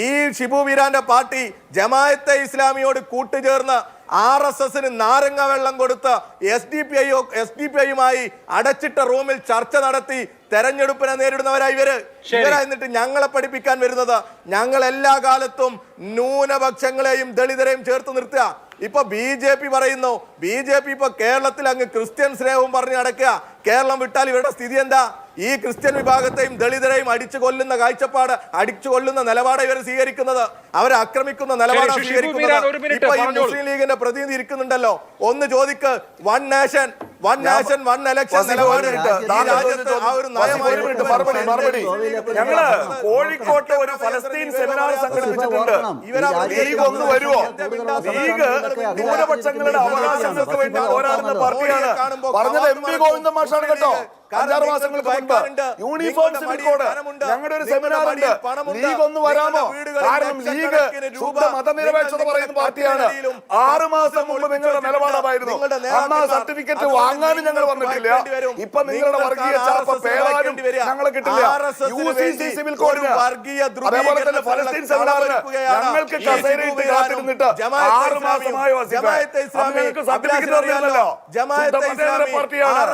ഈ ഷിബു വീരാന്റെ പാർട്ടി ജമാഅത്തെ ഇസ്ലാമിയോട് കൂട്ടുചേർന്ന് RSSന് നാരങ്ങ വെള്ളം കൊടുത്ത് SDPIയുമായി അടച്ചിട്ട റൂമിൽ ചർച്ച നടത്തി തെരഞ്ഞെടുപ്പിനെ നേരിടുന്നവരായി ഇവരാ എന്നിട്ട് ഞങ്ങളെ പഠിപ്പിക്കാൻ വരുന്നത്. ഞങ്ങൾ എല്ലാ കാലത്തും ന്യൂനപക്ഷങ്ങളെയും ദളിതരെയും ചേർത്ത് നിർത്തുക. ഇപ്പൊ BJP പറയുന്നു, BJP ഇപ്പൊ കേരളത്തിൽ അങ്ങ് ക്രിസ്ത്യൻ സ്നേഹവും പറഞ്ഞ് നടക്കുക. കേരളം വിട്ടാൽ ഇവരുടെ സ്ഥിതി എന്താ? ഈ ക്രിസ്ത്യൻ വിഭാഗത്തെയും ദളിതരെയും അടിച്ചു കൊല്ലുന്ന കാഴ്ചപ്പാട്, അടിച്ചു കൊല്ലുന്ന നിലപാട് ഇവർ സ്വീകരിക്കുന്നത്, അവരെ ആക്രമിക്കുന്ന നിലപാടാണ് സ്വീകരിക്കുന്നത്. ഇപ്പൊ ഈ മുസ്ലിം ലീഗിന്റെ പ്രതിനിധി ഇരിക്കുന്നുണ്ടല്ലോ, ഒന്ന് ചോദിക്ക്, വൺ നേഷൻ വൺ ഇലക്ഷൻ നിലപാട് ആ ഒരു ഞങ്ങള് കോഴിക്കോട്ട് ഒരു ഫലസ്തീൻ സെമിനാർ സംഘടിപ്പിച്ചിട്ടുണ്ട്. ലീഗ് ഒന്ന് വരുമോ? ലീഗ് ന്യൂനപക്ഷങ്ങളുടെ അവകാശങ്ങൾക്ക് വേണ്ടി പോരാടുന്ന പാർട്ടിയാണ്. പറഞ്ഞത് MP ഗോവിന്ദൻ മാഷാണ് കേട്ടോ. 5-6 മാസങ്ങൾക്ക് മുൻപ് യൂണിഫോം സിവിൽ കോഡ് ഞങ്ങളുടെ ഒരു സെമിനാർ ഉണ്ട്. ലീഗ് ഒന്ന് വരാമോ? കാരണം ലീഗ് ശുദ്ധ മതനിരപേക്ഷത പറയുന്ന പാർട്ടിയാണ്. 6 മാസം മുമ്പ് നിങ്ങളുടെ നിലപാടായിരുന്നു. അന്ന് സർട്ടിഫിക്കറ്റ് വാങ്ങാനും ഞങ്ങൾ വന്നിട്ടില്ല. ഇപ്പൊ നിങ്ങളുടെ വർഗീയ ചാപ്പ പേരാനും ഞങ്ങളെ കിട്ടില്ല. UCC സിവിൽ കോഡിന് അതേപോലെ തന്നെ ഫലസ്തീൻ സെമിനാറിന് ഞങ്ങൾക്ക് കസേരയിട്ട് കാത്തിരുന്നിട്ട് 6 മാസമായി ഞങ്ങൾക്ക് സർട്ടിഫിക്കറ്റ് അറിയാമല്ലോ. പാർട്ടിയാണ്,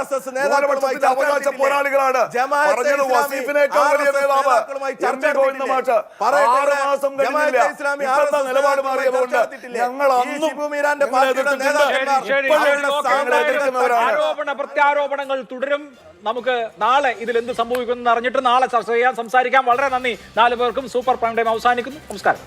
അവകാശ പോരാളികളാണ്. പറഞ്ഞത് വസീഫിനേക്കാൾ വലിയ നേതാവ് MP ഗോവിന്ദൻ മാഷ് 6 മാസം കഴിഞ്ഞില്ല. ഇപ്പോഴത്തെ നിലപാട് മാറിയതുകൊണ്ട് ഞങ്ങൾ അന്നും ആരോപണ പ്രത്യാരോപണങ്ങൾ തുടരും. നമുക്ക് നാളെ ഇതിൽ എന്ത് സംഭവിക്കുമെന്ന് അറിഞ്ഞിട്ട് നാളെ ചർച്ച ചെയ്യാൻ സംസാരിക്കാം. വളരെ നന്ദി 4 പേർക്കും. സൂപ്പർ പ്രൈം ടൈം അവസാനിക്കുന്നു. നമസ്കാരം.